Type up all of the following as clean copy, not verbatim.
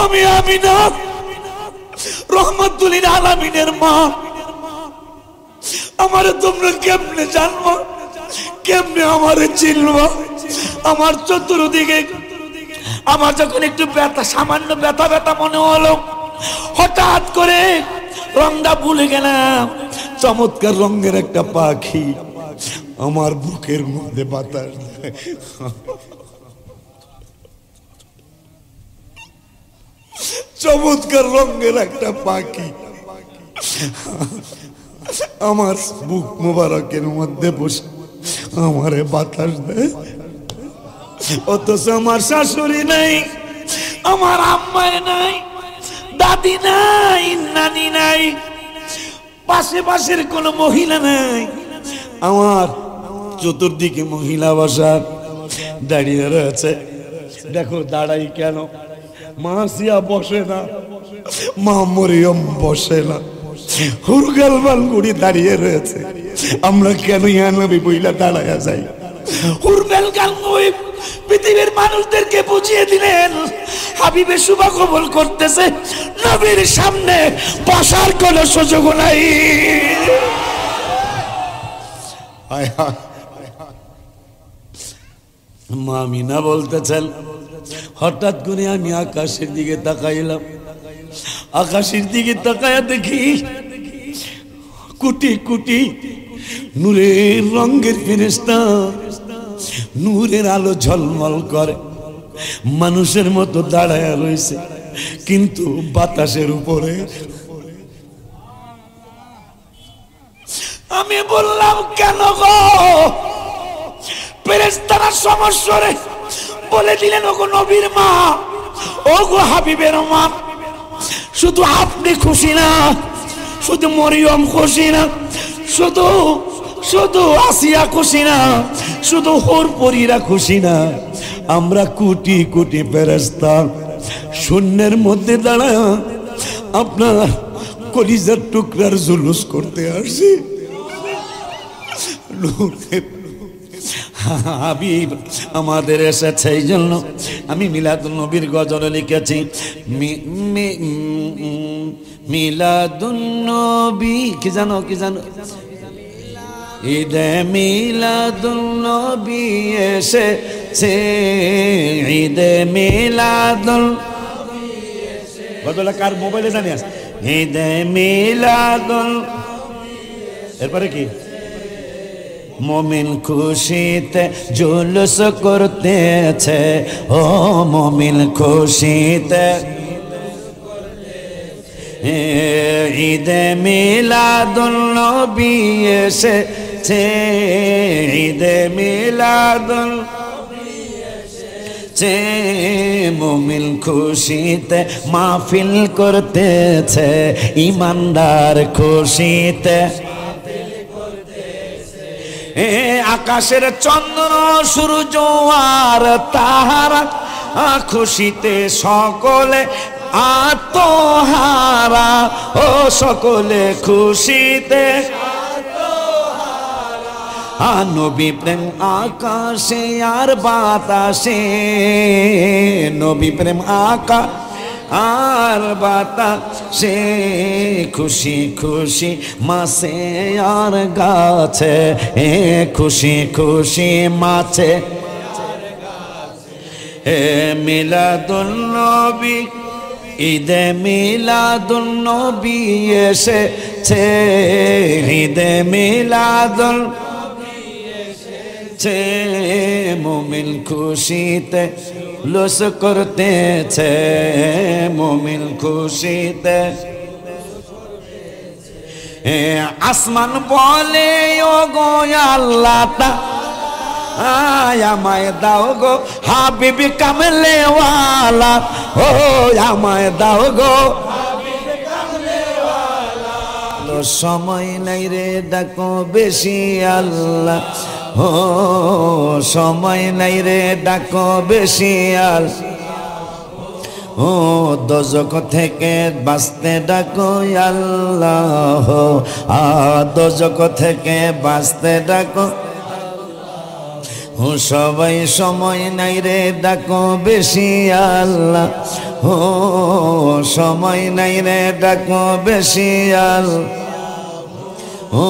আমি আমিনা রহমাতুল আলামিনের মা। আমারে তোমরা কেমনে জানবো, কেমনে আমারে চিনবো? আমার চতুর্দিকে আমার যখন একটু ব্যথা, সামান্য ব্যথা ব্যথা মনে হলো, হঠাৎ করে রংটা ভুলে গেলাম। চমৎকার রঙের একটা পাখি আমার বুকের মধ্যে বাতাস দেয়। চমৎকার রঙের একটা পাখি আমার বুক মোবারকের মধ্যে বসে আমারে বাতাস দেয়। অথচ আমার শাশুড়ি নাই, আমার আম্মায় নাই, দাদি নাই, নানি নাই, পাশের কোন মহিলা নাই। আমার চতুর্দিকে মহিলা বসার দাঁড়িয়ে রয়েছে। দেখো দাঁড়াই কেন, মা সিয়া বসে না, মা মরিয়ম বসে না, হুরগাল বালগুড়ি দাঁড়িয়ে রয়েছে। আমরা কেন ইয়া নবী বইলা দাঁড়ায়া যাই? হুরগাল গালগুড়ি পৃথিবীর মানুষদেরকে বুঝিয়ে দিলেন হাবিবের শুভ কবুল করতেছে, নবীর সামনে বসার কোন সুযোগ নাই। মা আমিনা বলতেছেন, হঠাৎ করে আমি আকাশের দিকে তাকাইলাম। আকাশের দিকে তাকায়া দেখি কোটি কোটি নূরের রঙের ফেরেশতা, নূরের আলো ঝলমল করে, মানুষের মতো দাঁড়ায়া রয়েছে, কিন্তু বাতাসের উপরে। আমি বললাম, কেন গো? ফেরেশতারা সমস্যরে বলে দিলেন, ওগো নবীর মা, ওগো হাবিবের মা, শুধু আপনি খুশি না, শুধু মরিয়ম খুশি না, শুধু আসিয়া খুশি না, শুধু হুরপরীরা খুশি না, আমরা কোটি কোটি ফেরেশতা শূন্যের মধ্যে দাঁড়ায় আপনার কলিজার টুকরার জুলুস করতে আসছি। হাবিব আমাদের এসেছে, এই জন্য আমি মিলাদুন নবীর গজল লিখেছি। মিলাদুন নবী কি জানো, কি জানো? ঈদে মিলাদুন নবী এসেছে, ঈদে মিলাদুন, গজলটা কার মোবাইলে জানি আছে? ঈদে মিলাদুন, এরপরে কি? মুমিন খুশিতে জুলুস করতেছে, ও মুমিন খুশিতে, ঈদে মিলাদুন নবী এসেছে, ঈদে মিলাদুন মুমিন খুশিতে মাহফিল করতেছে, ইমানদার খুশিতে। আকাশের চন্দ্র সূর্য আর তারা খুশিতে সকলে আত্মহারা, ও সকলে খুশিতে। নবী প্রেম আকাশে আর বাতাসে, নবী প্রেম আকাশ আর বাতাসে, খুশি খুশি মাছে আর গাছে, খুশি খুশি মাছে। মিলাদুন নবী, ঈদে মিলাদুন নবী এসেছে, ঈদে মিলাদুন মুমিন খুশিতে লুস করতেছে, মুমিন খুশিতে। আসমান বলে, ও গো আল্লাহ তাআলা, আমায় দাও গো হাবিব কামলে ওয়ালা, ও আমায় দাও গো হাবিব কামলে ওয়ালা। সময় নাই রে ডাকো বেশি আল্লাহ, ও সময় নাই রে ডাকো বেশি আল্লাহ, ও দোজখ থেকে বাঁচতে ডাকো আল্লাহ, দোজখ থেকে বাঁচতে ডাকো। সবাই সময় নাই রে ডাকো বেশি আল্লাহ, ও সময় নাই রে ডাকো বেশি ও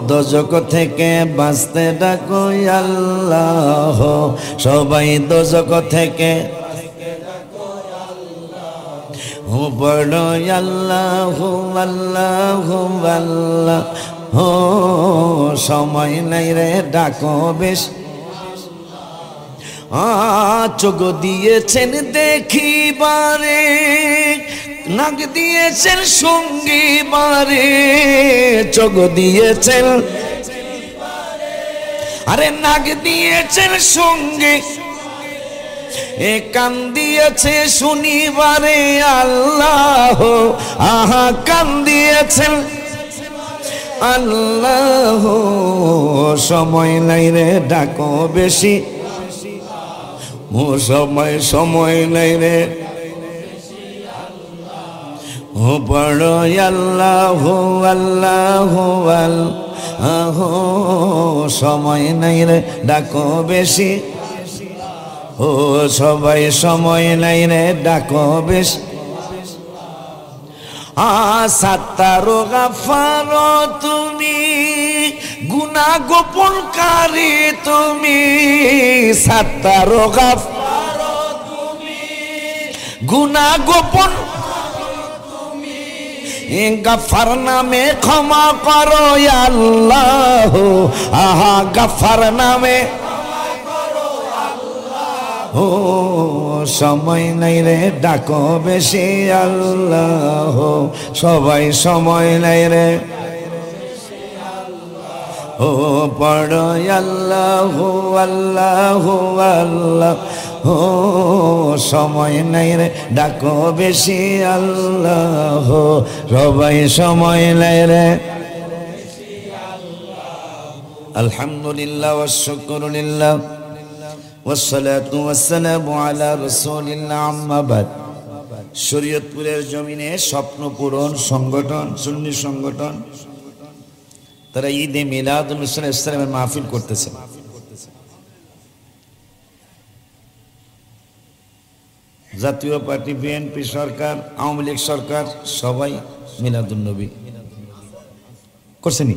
দোজক থেকে বাঁচতে ডাকো আল্লাহ সবাই দোজক থেকে ও বড় আল্লাহ আল্লাহ আল্লাহ ও সময় নাই রে ডাকো বেশি চোখ দিয়েছেন দেখিবারে নাক দিয়েছেন সঙ্গীবারে চোখ দিয়েছেন আরে নাক দিয়েছেন সঙ্গে এ কান দিয়েছে শুনিবারে আল্লাহ আহা কান দিয়েছেন আল্লাহ সময় নাই রে ডাকো বেশি ও সময় নাই রে ও বড় আল্লাহ আল্লাহ আল্লাহ সময় নাই রে ডাকো বেশি ও সবাই সময় নাই রে ডাকো বেশি সাত্তারো গাফার তুমি গুনাহ গোপনকারী তুমি সাত্তারো গাফার তুমি গুনাহ গোপন গাফার নামে ক্ষমা করো আল্লাহ আহা গাফার নামে ও সময় নাই রে ডাকো বেশি আল্লাহ সবাই সময় নাই রে ও পড়ো আল্লাহ আল্লাহ আল্লাহ ও সময় নাই রে ডাকো বেশি আল্লাহ সবাই সময় নাই রে আলহামদুলিল্লাহ ওয়া শুকরুলিল্লাহ ওয়াসসালাতু ওয়াসসালামু আলা রাসূলিল্লাহ আম্মা বাদ শরীয়তপুরের জমিনে স্বপ্ন পূরণ সংগঠন সুন্নি সংগঠন তারা ঈদে মিলাদুন নবী সাল্লাল্লাহু আলাইহি ওয়াসাল্লামের মাহফিল করতেছে জাতীয় পার্টি বিএনপি সরকার আওয়ামী লীগ সরকার সবাই মিলাদুন নবী করছেনি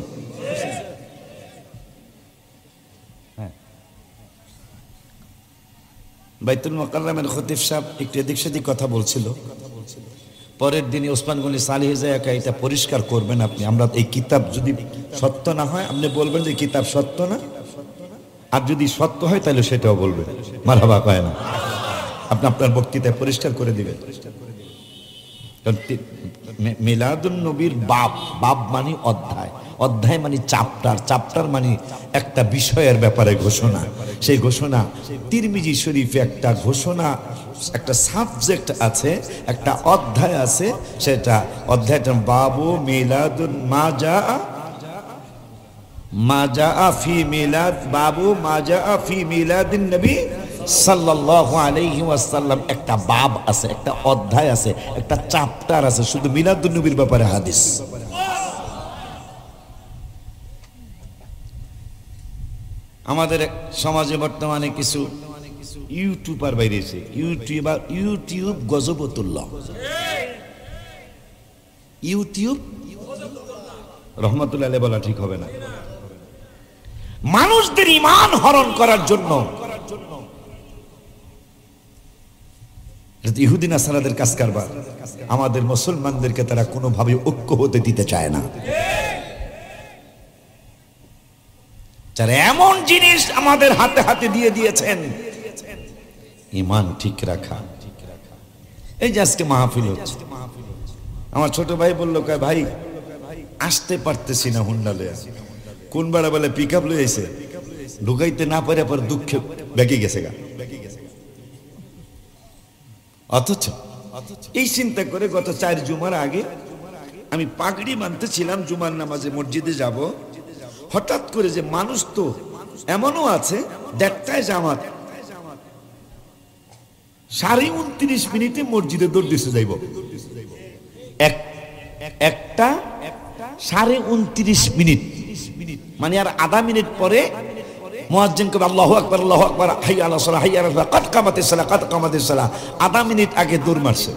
বাইতুল মুকাররমের খতিব সাহেব একটু এদিক সেদিক কথা বলছিল পরের দিনে ওসমান গনি সালিহ জায়গা এটা পরিষ্কার করবেন আপনি আমরা এই কিতাব যদি সত্য না হয় আপনি বলবেন যে কিতাব সত্য না আর যদি সত্য হয় তাহলে সেটাও বলবেন মারহাবা কয় না আপনি আপনার বক্তৃতায় পরিষ্কার করে দিবেন মিলাদুন নবীর বাব মানে অধ্যায় অধ্যায় মানে চাপ্টার মানে একটা বিষয়ের ব্যাপারে ঘোষণা সেই ঘোষণা তিরমিজি শরীফে একটা ঘোষণা একটা সাবজেক্ট আছে একটা অধ্যায় আছে সেটা অধ্যায়টা বাবু মিলাদুন মাজা ফি মিলাদ বাবু মাজা ফি মিলাদিন নবী সাল্লাল্লাহু আলাইহি ওয়াসাল্লাম একটা বাব আছে একটা অধ্যায় আছে একটা চ্যাপ্টার আছে শুধু মিলাদুন নবীর ব্যাপারে হাদিস আমাদের সমাজে বর্তমানে কিছু ইউটিউবার বাইরেছে ইউটিউব গজবতুল্লাহ ইউটিউব রহমাতুল্লাহ আলাইহি বলা ঠিক হবে না মানুষদের ঈমান হরণ করার জন্য ইহুদি নাসারাদের কাজ কারবার আমাদের মুসলমানদেরকে তারা কোনোভাবে ঐক্য হতে দিতে চায় না যারা এমন জিনিস আমাদের হাতে হাতে দিয়ে দিয়েছেন ঈমান ঠিক রাখা এই যে আজকে মাহফিল হচ্ছে আমার ছোট ভাই বলল কয় ভাই আসতে পারতেছি না হুন্ডা লইয়া কোন বেড়া বলে পিকআপ লই আইছে ঢুকাইতে না পারে পর দুঃখে বেঁকে গেছে গা অথচ এই চিন্তা করে গত 4 জুমার আগে আমি পাগড়ি মানতেছিলাম জুমার নামাজে মসজিদে যাব হঠাৎ করে যে মানুষ তো এমনও আছে দেড়টায় জামাত 29:30 মিনিটে মসজিদে দৌড় দিতে যাইব একটা 29:30 মিনিট মানে আর আধা মিনিট পরে মুয়াজ্জিন কবে আল্লাহু আকবার হাইয়া আলাস সালাহ হাইয়া আলাস ফালাহ, কাদ কামাতিস সালাহ কাদ কামাতিস সালাহ, আধা মিনিট আগে দৌড় মারছে।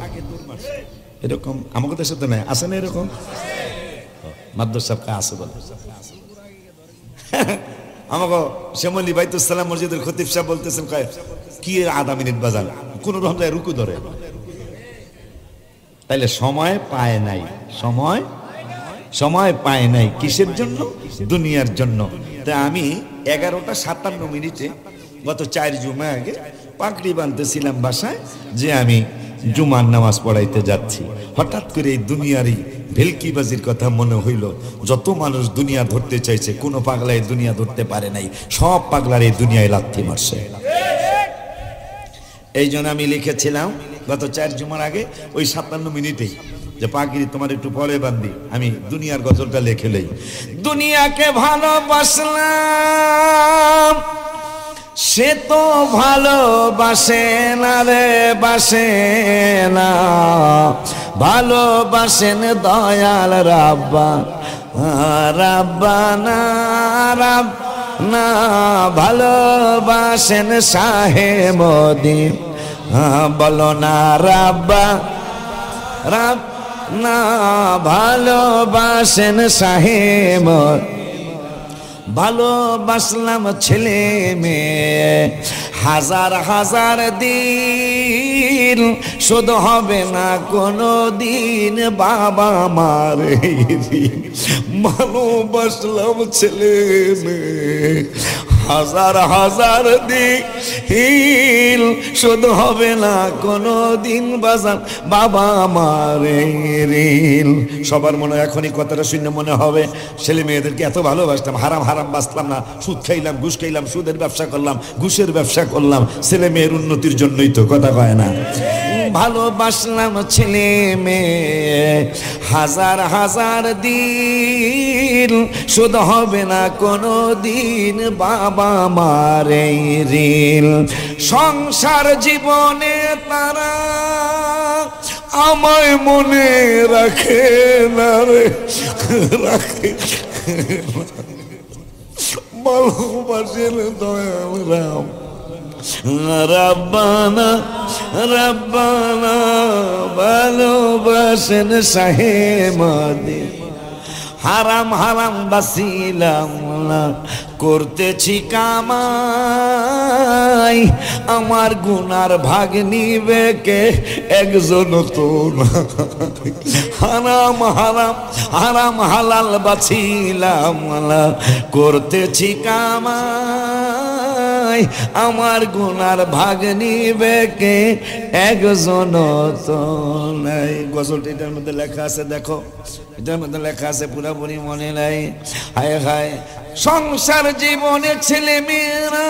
এরকম আমাদের দেশে তো নাই, আছে না এরকম? মাদ্রাসা সাহেব আছে বলে আমাকে শ্যামলী বাইতুস সালাম মসজিদের খতিব সাহেব বলতেছেন, কয় কি আধা মিনিট বাজান, কোন রকম যায় রুকু ধরে। তাইলে সময় পায় নাই, সময় পায় নাই কিসের জন্য? দুনিয়ার জন্য। তা আমি 11:57 গত 4 জুমা আগে পাগড়ি বাঁধতেছিলাম বাসায়, যে আমি জুমার নামাজ পড়াইতে যাচ্ছি। হঠাৎ করে এই দুনিয়ারই ভেলকিবাজির কথা মনে হইল। যত মানুষ দুনিয়া ধরতে চাইছে, কোনো পাগলা এই দুনিয়া ধরতে পারে নাই, সব পাগলার এই দুনিয়ায় লাথি মারছে। এই জন্য আমি লিখেছিলাম গত 4 জুমার আগে ওই 57 মিনিটেই, যে পাগড়ি তোমার একটু পরে বান্ধি, আমি দুনিয়ার গজলটা লিখে লই। দুনিয়াকে ভালোবাসলাম, সে তো ভালোবাসে না রে, বাসে না। ভালোবাসেন দয়াল রাব্বা, রাব্বানা রাব্বানা। ভালোবাসেন শাহে মদিনা, বলো না রাব্বা রাব্বানা। ভালোবাসেন শাহে মদিনা। ভালোবাসলাম ছেলে মেয়ে, হাজার হাজার দিন, শোধ হবে না কোনো দিন বাবা মার। ভালোবাসলাম ছেলে মেয়ে, হাজার হাজার দিন, শোধ হবে না কোনো দিন বাজান বাবা মারে ঋণ। সবার মনে এখনই কথাটা শুনে মনে হবে, ছেলে মেয়েদেরকে এত ভালোবাসতাম, হারাম হারাম বাঁচলাম না, সুদ খাইলাম, ঘুষ খাইলাম, সুদের ব্যবসা করলাম, ঘুষের ব্যবসা করলাম, ছেলে মেয়ের উন্নতির জন্যই তো, কথা কয় না? ভালোবাসলাম ছেলে মেয়ে, হাজার হাজার দিন, শোধ হবে না কোনো দিন বাবা মারে ঋণ। সংসার জীবনে তারা আমায় মনে রাখে না রে, রাখে। ভালোবাসেন দয়াল রাম, রাব্বানা রাব্বানা। ভালোবাসেন শাহে মদিনা। হারাম হারাম বাসিলাম না, করতেছি কামাই, আমার গুনার ভাগ নিবে কে, একজন তো না। হারাম হারাম হারাম হালাল বাছিলাম না, করতেছি কামাই, আমার গুনার ভাগ নিবে কে, একজন তো নাই। গজলটা এটার মধ্যে লেখা আছে, দেখো এটার মধ্যে লেখা আছে, পুরাপুরি মনে নাই। হায় হায়, সংসার জীবনে ছেলে মেয়েরা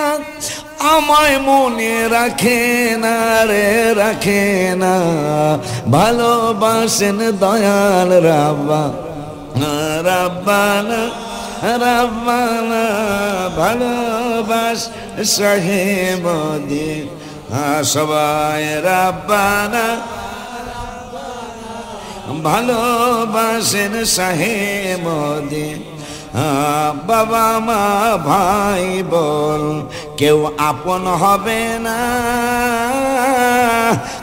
আমায় মনে রাখে না রে, রাখে না। ভালোবাসেন দয়াল রাব্বা, রাব্বানা রাব্বানা। ভালোবাস শাহে মদিনা, সবাই রাব্বানা। ভালোবাসেন শাহে মদিনা। বাবা মা ভাই বোন কেউ আপন হবে না,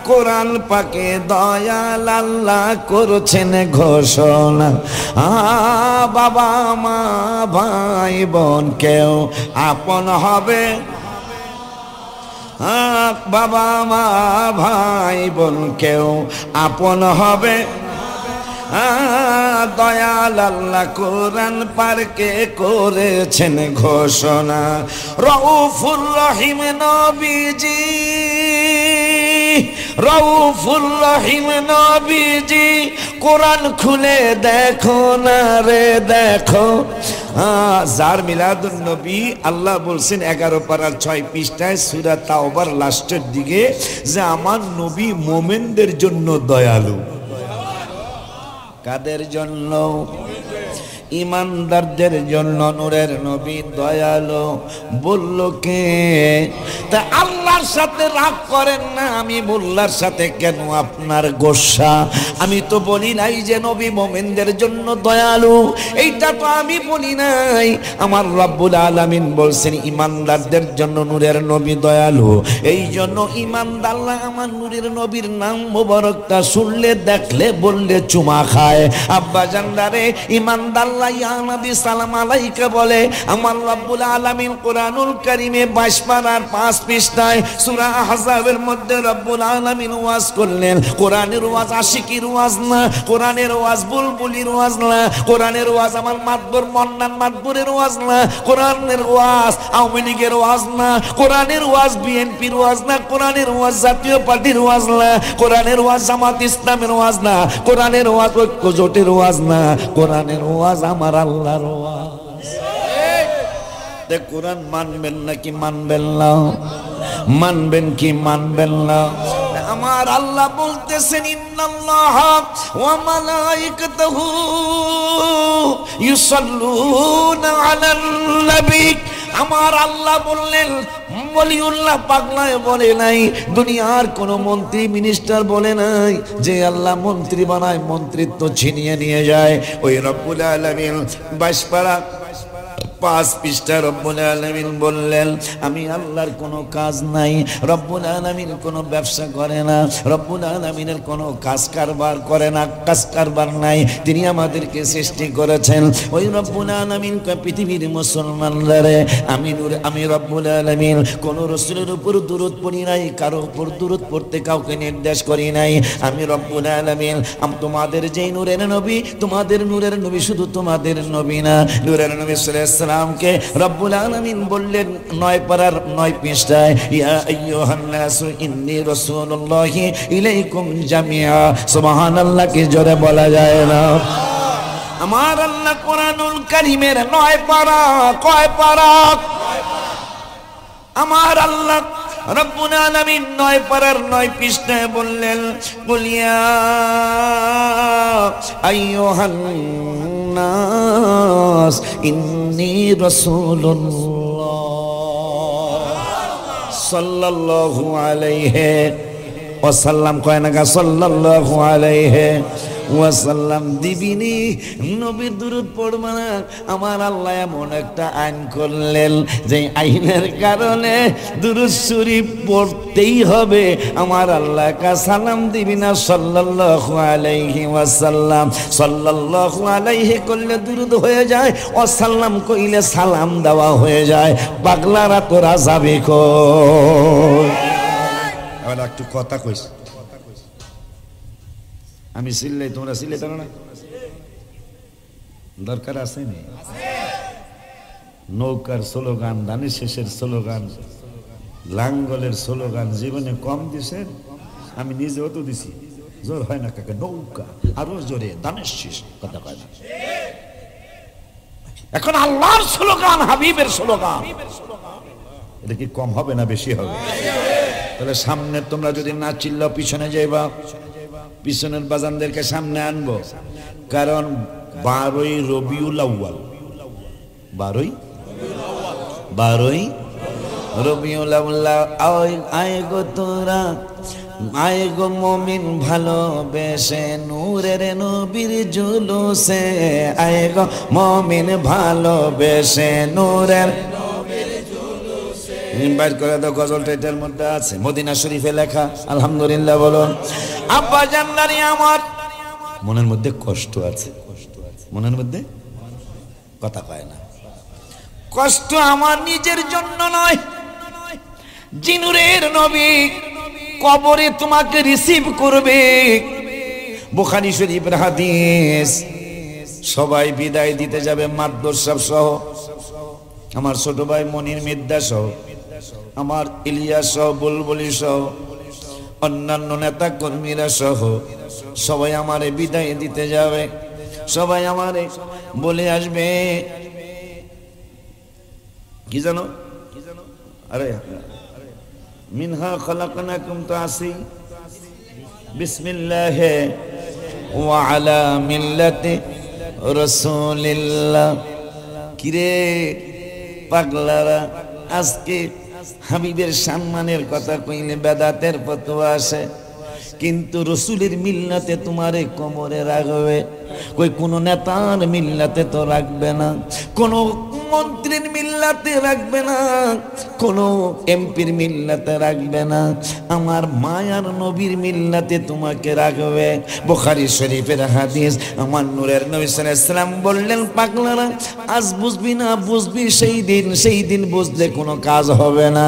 কোরআন পাকে দয়াল আল্লাহ করছেন ঘোষণা। বাবা মা ভাই বোন কেউ আপন হবে, বাবা মা ভাই বোন কেউ আপন হবে। দয়াল আল্লাহ কোরআন পাকে করেছেন ঘোষণা। রউফুর রহিম নবীজি, রউফুর রহিম নবীজি, কোরআন খুলে দেখো না রে, দেখো। যার মিলাদুন নবী আল্লাহ বলছেন 11 পারার 6 পৃষ্ঠায় সূরা তাওবার লাস্টের দিকে, যে আমার নবী মোমেনদের জন্য দয়ালু। কাদের জন্য? ইমানদারদের জন্য নূরের নবী দয়ালু। বলল কে? তা আল্লাহ আল্লাহর সাথে রাগ করেন না। আমি মোল্লার সাথে কেন আপনার গোসা? আমি তো বলি নাই যে নবী মুমিনদের জন্য দয়ালু, এইটা তো আমি বলি নাই। আমার রব্বুল আলামিন বলছেন ইমানদারদের জন্য নূরের নবী দয়ালু। এই জন্য ইমানদাররা আমার নূরের নবীর নাম মোবারকটা শুনলে, দেখলে, বললে চুমা খায়। আব্বা জানদারে ইমানদাররা ইয়া নবী সালাম আলাইকা বলে। আমার রব্বুল আলামিন কোরআনুল কারীমে 22 পারার 5 পৃষ্ঠায় সূরা আহজাবের মধ্যে রব্বুল আলামিন ওয়াজ করলেন। কোরআনের ওয়াজ আশিকির ওয়াজ না, কোরআনের ওয়াজ বুলবুলির ওয়াজ না, কোরআনের ওয়াজ আমার মাতবর মন্নান মাতবরের ওয়াজ না, কোরআনের ওয়াজ আওয়ামী লীগের ওয়াজ না, কোরআনের ওয়াজ বিএনপির ওয়াজ না, কোরআনের ওয়াজ জাতীয় পার্টির ওয়াজ না, কোরআনের ওয়াজ জামাত ইসলামের ওয়াজ না, কোরআনের ওয়াজ ঐক্য জোটের ওয়াজ না, কোরআনের ওয়াজ আমার আল্লাহর ওয়াজ। কোরআন মানবেন নাকি মানবেন না? মানবেন কি মানবেন না? আমার আল্লাহ বলতেছেন ইন্নাল্লাহা ওয়া মালাইকাতুহু ইউসাল্লুনা আলান নবী। আমার আল্লাহ বললেন, ওলিউল্লাহ পাগলায় বলে নাই, দুনিয়ার কোন মন্ত্রী মিনিস্টার বলে নাই যে আল্লাহ মন্ত্রী বানায়, মন্ত্রিত্ব ছিনিয়ে নিয়ে যায়। ওই রব্বুল আলামিন 22 পারা 5 পৃষ্ঠা রব্বুল আলামিন বললেন আমি আল্লাহর কোনো কাজ নাই। রব্বুল আলামিন কোনো ব্যবসা করে না, রব্বুল আলামিনের কোনো কাজ কারবার করে না, কাজ কারবার নাই। তিনি আমাদেরকে সৃষ্টি করেছেন। ওই রব্বুল আলামিন পৃথিবীর মুসলমানরা আমি রব্বুল আলামিন কোন রাসূলের উপর দুরূদ পড়ি নাই, কারো উপর দুরূদ পড়তে কাউকে নির্দেশ করি নাই। আমি রব্বুল আলামিন তোমাদের যেই নূরের নবী, তোমাদের নূরের নবী শুধু তোমাদের নবী না, নূরের নবী সাল্লাল্লাহু আলাইহি রব্বুল আলামিন বললেন 9 পারার 9 পৃষ্ঠায়, ইয়া আইয়ুহান নাসু ইন্নী রাসূলুল্লাহি ইলাইকুম জামিআ। সুবহানাল্লাহ কি জোরে বলা যায় না? আমার আল্লাহ কোরআনুল কারীমের 9 পারা, কয় পারা? আমার আল্লাহ রব্বুল আলামিন 9 পারার 9 পৃষ্ঠায় বললেন, বলিয়া আইয়ুহান নাস ইন্নী রাসূলুল্লাহ সাল্লাল্লাহু আলাইহি ওয়াসাল্লাম। কয় না গা সাল্লাল্লাহু আলাইহি ওয়াসাল্লাম দিবিনি নবীর দুরূদ পড়বা না। আমার আল্লাহ এমন একটা আইন করলেন যে আইনের কারণে দুরূদ শরীফ পড়তেই হবে। আমার আল্লাহ কা সালাম দিবি না সাল্লাল্লাহু আলাইহি ওয়াসাল্লাম। সাল্লাল্লাহু আলাইহি করলে দুরূদ হয়ে যায়, ওয়াসাল্লাম কইলে সালাম দেওয়া হয়ে যায়। পাগলারা তোরা যাবে কই? আবার একটু কথা কইস, আমি সিল্লাই তোমরা সিল্লাই পারো না? দরকার আছে না? নৌকার স্লোগান, ধানের শেষের স্লোগান, লাঙ্গলের স্লোগান জীবনে কম দিছেন? আমি নিজেও তো দিছি। জোর হয় না কাকে? নৌকা আরো জোরে ধানের শেষ কথা কয় না। এখন আল্লাহর স্লোগান, হাবিবের স্লোগান, এটা কি কম হবে না বেশি হবে? তাহলে সামনে তোমরা যদি না চিল্লাও পিছনে যাইবা, পিছনের বাজানদেরকে সামনে আনবো। কারণ 12ই রবিউল আউয়াল, 12ই রবিউল আউয়াল। আয় গো তোরা, আয় গো মুমিন ভালোবেসে নূরের নবীর জুলুসে, আয় গো মুমিন ভালোবেসে নূরের বাইর করে দাও। গজলটা এটার মধ্যে আছে, মদিনা শরীফে লেখা। আলহামদুলিল্লাহ বলুন। আব্বা জান্নারি আমার মনের মধ্যে কষ্ট আছে, মনের মধ্যে কথা কয় না। কষ্ট আমার নিজের জন্য নয়, জিনুরের নবী কবরে তোমাকে রিসিভ করবে। বুখারী শরীফের হাদিস। সবাই বিদায় দিতে যাবে, মাদ্রাসা সহ, আমার ছোট ভাই মনির মিদ্দা সহ, আমার ইলিয়াস সহ, বুলবুলি সহ, অন্যান্য নেতা কর্মীরা সহ সবাই আমারে বিদায় দিতে যাবে। সবাই আমারে বলে আসবে কি জানো? আরে মিনহা খালাকনাকুম, তো আসি বিসমিল্লাহি ওয়া আলা মিল্লাতি রাসূলিল্লাহ। কিরে পাগলারা, আজকে হাবিবের সম্মানের কথা কইলে বেদাতের ফতোয়া আসে, কিন্তু রসুলের মিল্লাতে তোমারে কবরে রাখবে। কই কোন নেতার মিল্লাতে তো রাখবে না, কোন মন্ত্রীর মিল্লাতে রাখবে না, কোন এমপির মিল্লাতে রাখবে না, আমার মায়ার নবীর মিল্লাতে তোমাকে রাখবে। বুখারী শরীফের হাদিস, আমার নূরের নবী সাল্লাল্লাহু আলাইহি ওয়াসাল্লাম বললেন, পাগলারা আজ বুঝবি না, বুঝবি সেই দিন বুঝলে কোনো কাজ হবে না।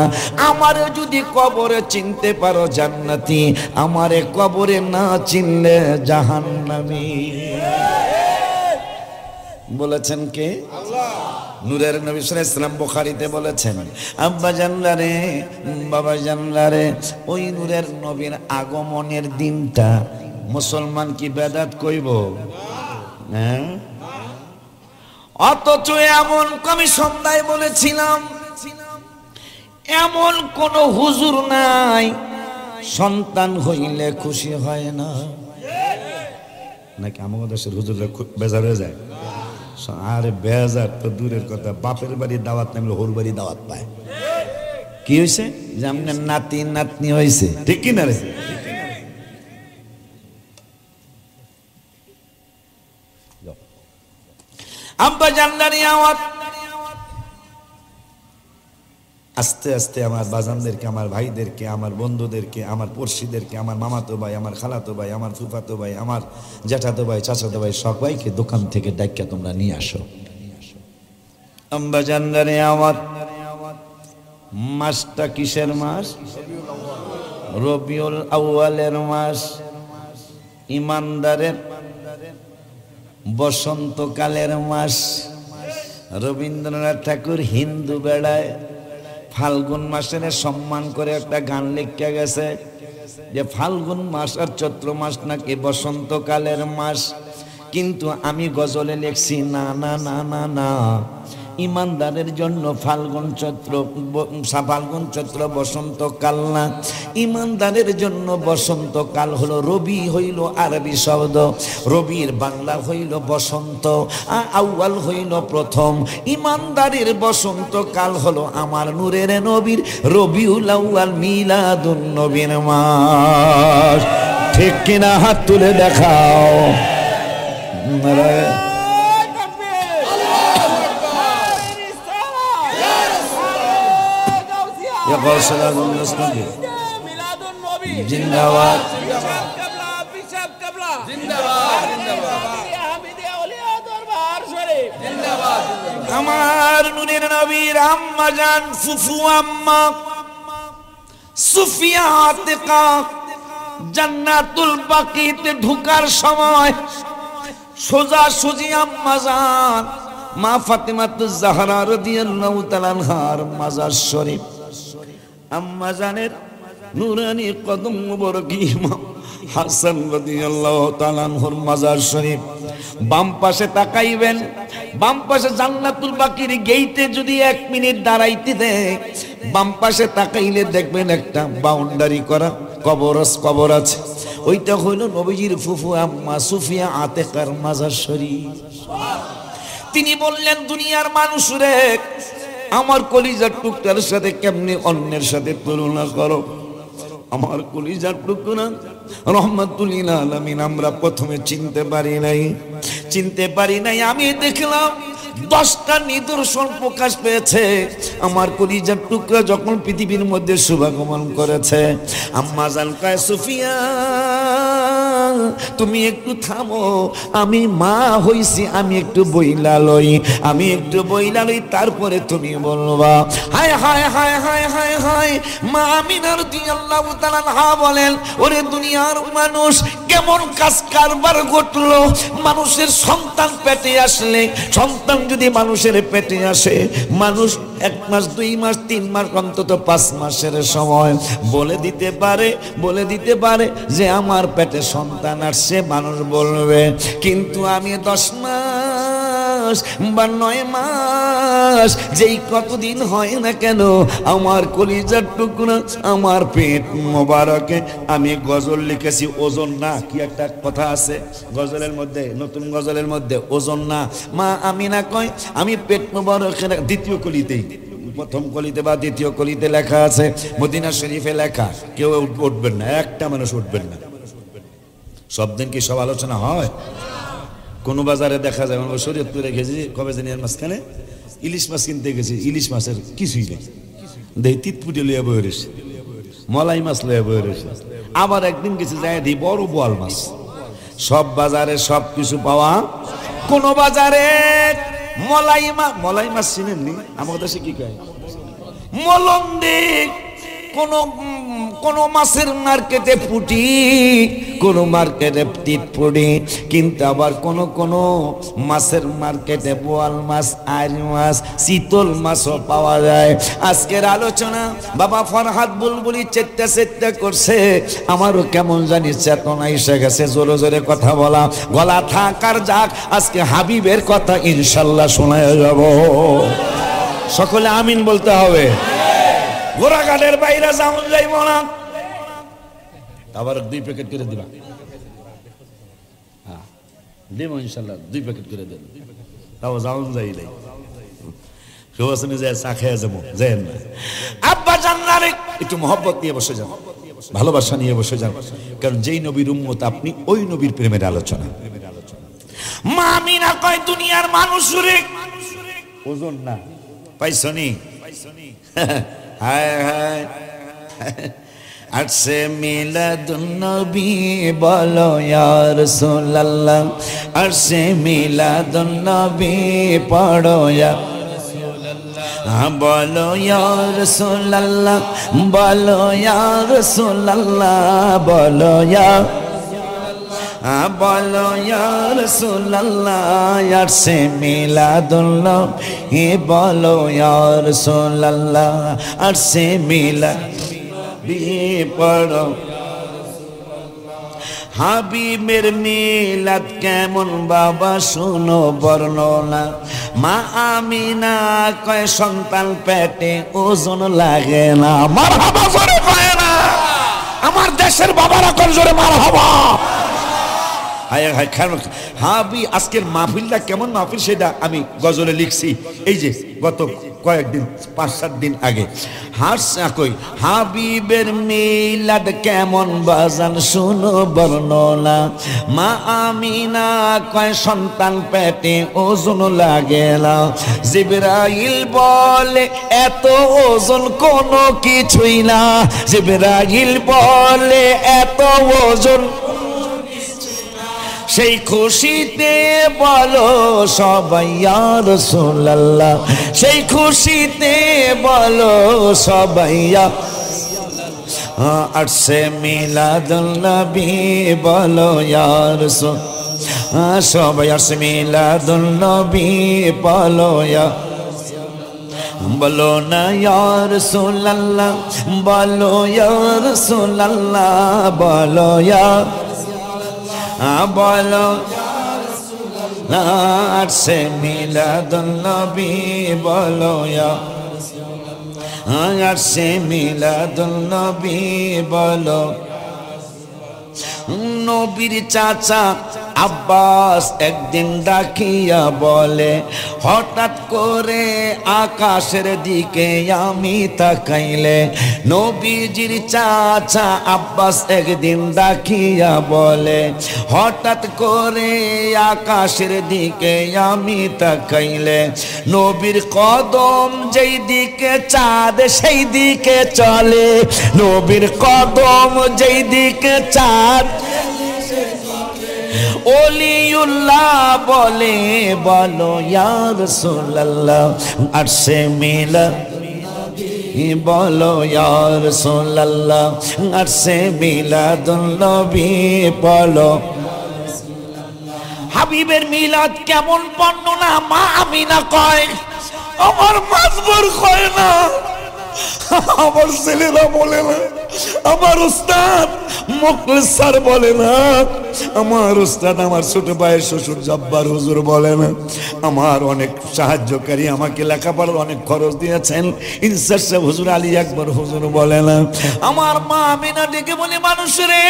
আমারে যদি কবরে চিনতে পারো জান্নাতি, আমারে কবরে না চিনলে জাহান্নামী। বলেছেন কে? আল্লাহ। নূরের নবী সাল্লাল্লাহু আলাইহি ওয়াসাল্লাম বুখারীতে বলেছেন, আব্বা জানলা রে, বাবা জানলা রে, ওই নূরের নবীর আগমনের দিনটা মুসলমান কি বেদাত কইব? হ্যাঁ, অথচ এমন আমি সন্ধ্যায় বলেছিলাম, এমন কোন হুজুর নাই সন্তান হইলে খুশি হয় না। নাকি আমাদের দেশের হুজুররা খুব বেজার হয়ে যায়? আরে বেজার তো দূরের কথা, বাপের বাড়ি দাওয়াত নামলে হোর বাড়ি দাওয়াত পায়। কি হয়েছে? যে আপনার নাতি নাতনি হয়েছে, ঠিক কিনা রে? আব্বা জানলানি আওয়াজ। আস্তে আস্তে আমার বাজানদেরকে, আমার ভাইদেরকে, আমার বন্ধুদেরকে, আমার পড়শিদেরকে, আমার মামাতো ভাই, আমার খালাতো ভাই, আমার ফুফাতো ভাই, আমার জ্যাঠাতো ভাই, চাচাতো ভাই, সবাইকে দোকান থেকে ডাক্কা তোমরা নিয়ে আসো। আব্বা জানলানি আওয়াজ। মাসটা কিসের মাস? রবিউল আউয়ালের মাস, ইমানদারের বসন্তকালের মাস। রবীন্দ্রনাথ ঠাকুর হিন্দু বেড়ায় ফাল্গুন মাসের সম্মান করে একটা গান লিখে গেছে যে ফাল্গুন মাস আর চৈত্র মাস নাকি বসন্তকালের মাস। কিন্তু আমি গজলে লিখছি না না না না না, ইমানদারের জন্য ফাল্গুন চৈত্র বসন্তকাল না, ইমানদারের জন্য বসন্তকাল হলো রবি, হইল আরবি শব্দ, রবির বাংলা হইল বসন্ত, আউয়াল হইল প্রথম। ইমানদারের বসন্তকাল হলো আমার নূরের নবীর রবিউল আউয়াল, মিলাদুন নবীর মাস। ঠিক কিনা? হাত তুলে দেখাও। জিন্দাবাদ। আমার নূরের নবীর আম্মা জান, ফুফু আম্মা সুফিয়া আতিকা জান্নাতুল বাকিতে ঢোকার সময় সোজা সুজি আম্মা জান মা ফাতেমাতুজ জাহরা রাদিয়াল্লাহু তাআলা আনহার মাজার শরীফ, আম্মা জানের নুরানি কদম মুবারক ইমাম হাসান রাদিয়াল্লাহু তাআলা আনহুর মাজার শরীফ। বাম পাশে তাকাইবেন, বাম পাশে জান্নাতুল বাকির গেইটে যদি 1 মিনিট দাঁড়াইতে দেয়, বাম পাশে তাকাইলে দেখবেন একটা বাউন্ডারি করা কবর আছে। ওইটা হইল নবীজির ফুফু আম্মা সুফিয়া আতিকার মাজার শরীফ। তিনি বললেন, দুনিয়ার মানুষ রে, আমার কলিজার টুকরার সাথে কেমনি অন্যের সাথে তুলনা করো? আমার কলিজার টুকরা রহমাতুল লিল আলামিন আমরা প্রথমে চিনতে পারি নাই। আমি দেখলাম 10টা নিদর্শন প্রকাশ পেয়েছে আমার কলিজার টুকরা যখন পৃথিবীর মধ্যে শুভাগমন করেছে। আম্মা জান কয়, সুফিয়া তুমি একটু থামো, আমি মা হইছি, আমি একটু বইলা লই, তারপরে তুমি বলবা। হায় হায় হায় হায় হায় হায়। মা আমিনা রাদিয়াল্লাহু তাআলা আনহা বলেন, ওরে দুনিয়ার মানুষ, কেমন কাজ কারবার ঘটলো। মানুষের সন্তান পেটে আসলে, সন্তান যদি মানুষের পেটে আসে, মানুষ 1 মাস 2 মাস 3 মাস অন্তত 5 মাসের সময় বলে দিতে পারে যে আমার পেটে সন্তান আসছে, মানুষ বলবে। কিন্তু আমি 10 মাস বা 9 মাস যেই কতদিন হয় না কেন, আমার কলিজার টুকরা, আমার পেট মোবারকে আমি গজল লিখেছি। ওজন না, কি একটা কথা আছে গজলের মধ্যে, নতুন গজলের মধ্যে, ওজন না। মা আমিনা কয়, আমি পেট মোবারকের দ্বিতীয় কলিতেই প্রথম কলিতে বা দ্বিতীয় কলিতে লেখা আছে, মদিনা শরীফে লেখা, কেউ উঠবেন না, একটা মানুষ উঠবেন না। সব দিন কি সব আলোচনা হয়? কোন বাজারে দেখা যায়, আমরা শরীয়তপুরে গেছি কবে জানি এর মাঝখানে ইলিশ মাছ কিনতে গেছি, ইলিশ মাছের কিছুই নেই, দেখি তিতপুটি লইয়া বয়ে রয়েছে, মলাই মাছ লইয়া বয়ে রয়েছে। আবার একদিন গেছি যাই দিই বড় বোয়াল মাছ। সব বাজারে সব কিছু পাওয়া, কোন বাজারে মলাই মাছ চিনেননি? আমাদের দেশে কি কয় মলন্দি। কোন মাছের মার্কেটে পুটি, কোন মার্কেটে তিতপুটি, কিন্তু আবার কোন মাছের মার্কেটে বোয়াল মাছ, আইর মাছ, চিতল মাছও পাওয়া যায়। আজকের আলোচনা বাবা ফরহাদ বুলবুলি চেষ্টা করছে, আমারও কেমন জানি চেতনা এসে গেছে, জোরে জোরে কথা বলা, গলা থাকার যাক। আজকে হাবিবের কথা ইনশাল্লাহ শোনায় যাব, সকলে আমিন বলতে হবে। গোরাঘাটের বাইরে যেমন যাইব না, আবার 2 প্যাকেট করে দিবা, হ্যাঁ দিব ইনশাল্লাহ, 2 প্যাকেট করে দেন, তাও যাওন যাই নাই, কেউ আসেনি যায় চা খেয়ে যাবো, যাই না। আব্বা জান্নারে একটু মহব্বত নিয়ে বসে যান, ভালোবাসা নিয়ে বসে যান, কারণ যেই নবীর উম্মত আপনি, ওই নবীর প্রেমের আলোচনা। মা আমিনা কয় দুনিয়ার মানুষ রে ওজন না, পাইছনি? হায় হায় আসে মিলাদুন নবী বলো ইয়া রাসূলুল্লাহ, আসে মিলাদুন নবী পড়ো ইয়া রাসূলুল্লাহ, বলো ইয়া রাসূলুল্লাহ, বলো ইয়া রাসূলুল্লাহ, বলো ইয়া বলো ইয়া রাসূলুল্লাহ, আসে মিলাদুন নবী বলো ইয়া রাসূলুল্লাহ, আসে মিলাদ পড়ো। হাবিবের মিলাদ কেমন বাবা শুনো বর্ণনা। মা আমিনা কয় সন্তান পেটে ওজন লাগে না, মারহাবা জোরে কয় না। আমার দেশের বাবারা কোন জোরে মারহাবা। হাবি আজকের মাহফিলটা কেমন মাহফিল সেটা আমি গজলে লিখছি, এই যে গত কয়েকদিন 5-7 দিন আগে। হাবিবের মিলাদ কেমন বাজান শুনো বর্ণনা। মা আমিনা কয় সন্তান পেটে ওজন লাগে না, জিবরাইল বলে এত ওজন কোনো কিছুই না, জিবরাইল বলে এত ওজন, সেই খুশিতে বলো সবাই ইয়া রাসূলুল্লাহ, সেই খুশিতে বলো সবাই ইয়া রাসূলুল্লাহ, আসে মিলাদুন নবী বলো ইয়া রাসূল, সবাই আসে মিলাদুন নবী বলো ইয়া, বলো না ইয়া রাসূলুল্লাহ, বলো ইয়া রাসূলুল্লাহ, বলো ইয়া বলো আসে মিলাদুন নবী বলো ইয়া, আসে মিলাদুন নবী বলো। নবীর চাচা আব্বাস একদিন ডাকিয়া বলে, হঠাৎ করে আকাশের দিকে আমি তাকাইলে, নবীজির চাচা আব্বাস একদিন ডাকিয়া বলে, হঠাৎ করে আকাশের দিকে আমি তাকাইলে, নবীর কদম যেই দিকে চাঁদ সেই দিকে চলে, নবীর কদম যেই দিকে চাঁদ, ওলিউল্লাহ বলে বলো ইয়া রাসূলুল্লাহ, আসে মিলাদ বলো ইয়া রাসূলুল্লাহ, আসে মিলাদুন নবী বলো। হাবিবের মিলাদ কেমন বর্ণনা। মা আমিনা কয় আমার মাজবুর কয় না, আমার ছেলেরা বলে না, আমার উস্তাদ মুখলিস স্যার বলে না, আমার উস্তাদ আমার ছোট ভাইয়ের শ্বশুর জব্বার হুজুর বলে না, আমার অনেক সাহায্যকারী আমাকে লেখাপড়ার অনেক খরচ দিয়েছেন ইনসার সাহেব হুজুর, আলী আকবর হুজুর বলে না। আমার মা আমিনা ডেকে বলে, মানুষ রে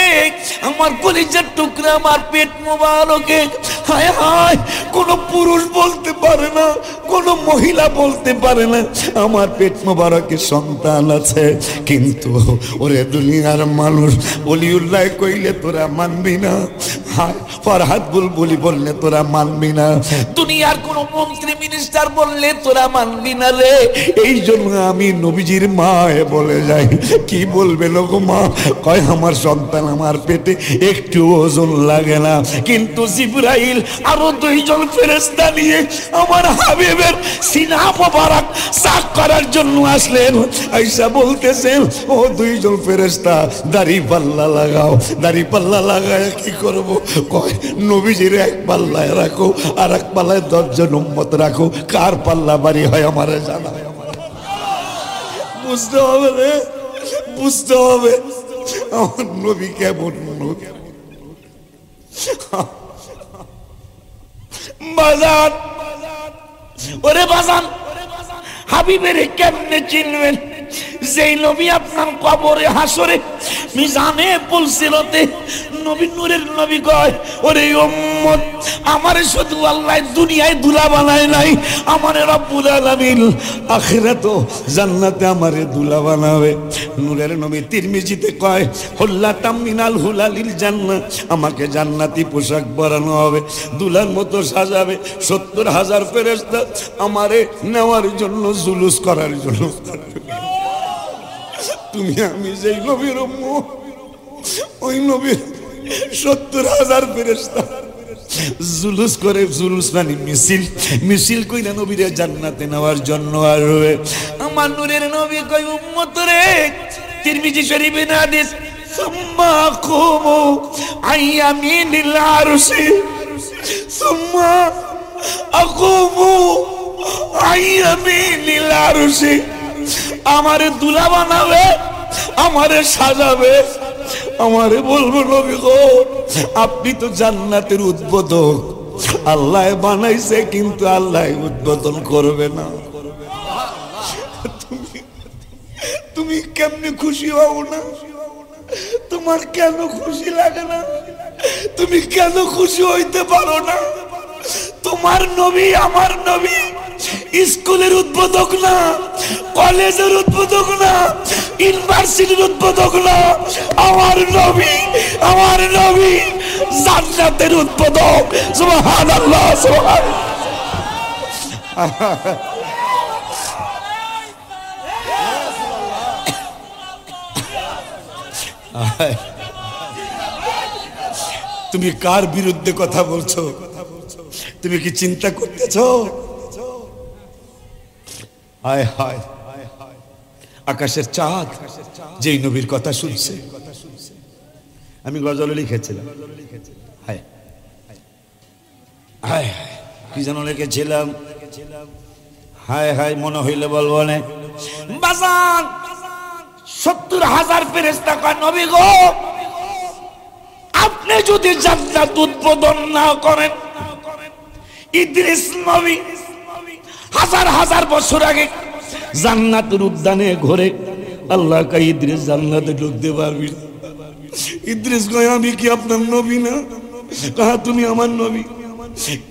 আমার কলিজার টুকরা, আমার পেট মোবারকে হায় হায়, কোন পুরুষ বলতে পারে না, কোন মহিলা বলতে পারে না আমার পেট মোবারকে সন্তান আছে। কিন্তু ওরে দুনিয়ার মানুষ, ওলিউল্লাহ কইলে তোরা মানবি না, হায় ফরহাদ বুলবুলি বললে তোরা মানবি না, দুনিয়ার কোন মন্ত্রী মিনিস্টার বললে তোরা মানবি না রে। এই জন্য আমি নবীজির মায়ে বলে যাই, কি বলবে লোক মা? কয় আমার সন্তান আমার পেটে একটু ওজন লাগে না, কিন্তু জিবরাইল আরো 2 জন ফেরেশতা নিয়ে আমার হাবিবের সিনা মোবারক সাফ করার জন্য আসলেন। আয়েশা বলতেছেন, ও 2 জন ফেরেশতা দাড়ি পাল্লা লাগাও। দাড়ি পাল্লা লাগায় কি করব? কয় নবীজির এক পাল্লায় রাখো, আর এক পাল্লায় 10 জন উম্মত রাখো, কার পাল্লা বাড়ি হয় আমারে জানা। বুঝতে হবে রে, বুঝতে হবে আমার নবী কেমন নবী। বাজান, ওরে বাজান, হাবিবের কেমনে চিনবেন? যেই নবী আপনার কবরে হাসরে মিজানে পুলসিরাতে নবী নূরের নবী কয়, ওরে উম্মত আমারে শুধু আল্লাহ দুনিয়ায় দুলা বানায় নাই, আমারে রব্বুল আলামিন আখিরাতেও জান্নাতে আমারে দুলা বানাবে। নূরের নবী তিরমিজিতে কয়, হুল্লাতাম মিনাল হুলালিল জান্নাহ, আমাকে জান্নাতি পোশাক পরানো হবে, দুলার মতো সাজাবে। 70,000 ফেরেশতা আমারে নেওয়ার জন্য, জুলুস করার জন্য। তুমি আমি যেই নবীর উম্মত, ওই নবীর 70,000 ফেরেশতা জুলুস করে, জুলুস মানে মিছিল, মিছিল কইরা নবীরে জান্নাতে নেওয়ার জন্য। আর আমার নূরের নবী কই, উম্মত রে, তিরমিজি শরীফে হাদিস, সুম্মা কুমু আইয়ামিনিল আরশি সুম্মা আকুমু আইয়ামিনিল আরশি, আমারে দুলা বানাবে, আমারে সাজাবে, আমারে বলবো নবী গো আপনি তো জান্নাতের উদ্বোধক, আল্লাহ বানাইছে কিন্তু আল্লাহ উদ্বোধন করবে না। তুমি কেমনে খুশি হও না? তোমার কেন খুশি লাগে না? তুমি কেন খুশি হইতে পারো না? তোমার নবী আমার নবী স্কুলের উদ্বোধক না, কলেজের উদ্বোধক না, ইউনিভার্সিটির উদ্বোধক না, আমার নবী, আমার নবী জান্নাতের উদ্বোধক। সুবহানাল্লাহ, সুবহানাল্লাহ। তুমি কার বিরুদ্ধে কথা বলছো? তুমি কি চিন্তা করতেছো? হায় হায়, আকাশের চাঁদ যেই নবীর কথা শুনছে। আমি গজলে লিখেছিলাম, হায় হায় কি যেন লিখেছিলাম, হায় হায় মনে হইলে বলবো না। বাজান 70,000 ফেরেশতা কয়, নবী গো আপনি যদি জান্নাত উদ্বোধন না করেন, ইদ্রিস নবী 1000 বছর আগে জান্নাতের উদ্যানে ঘুরে, আল্লাহ কয় ইদ্রিস জান্নাতে ঢুকতে পারবি না। ইদ্রিস কয় আমি কি আপনার নবী না? কয় তুমি আমার নবী,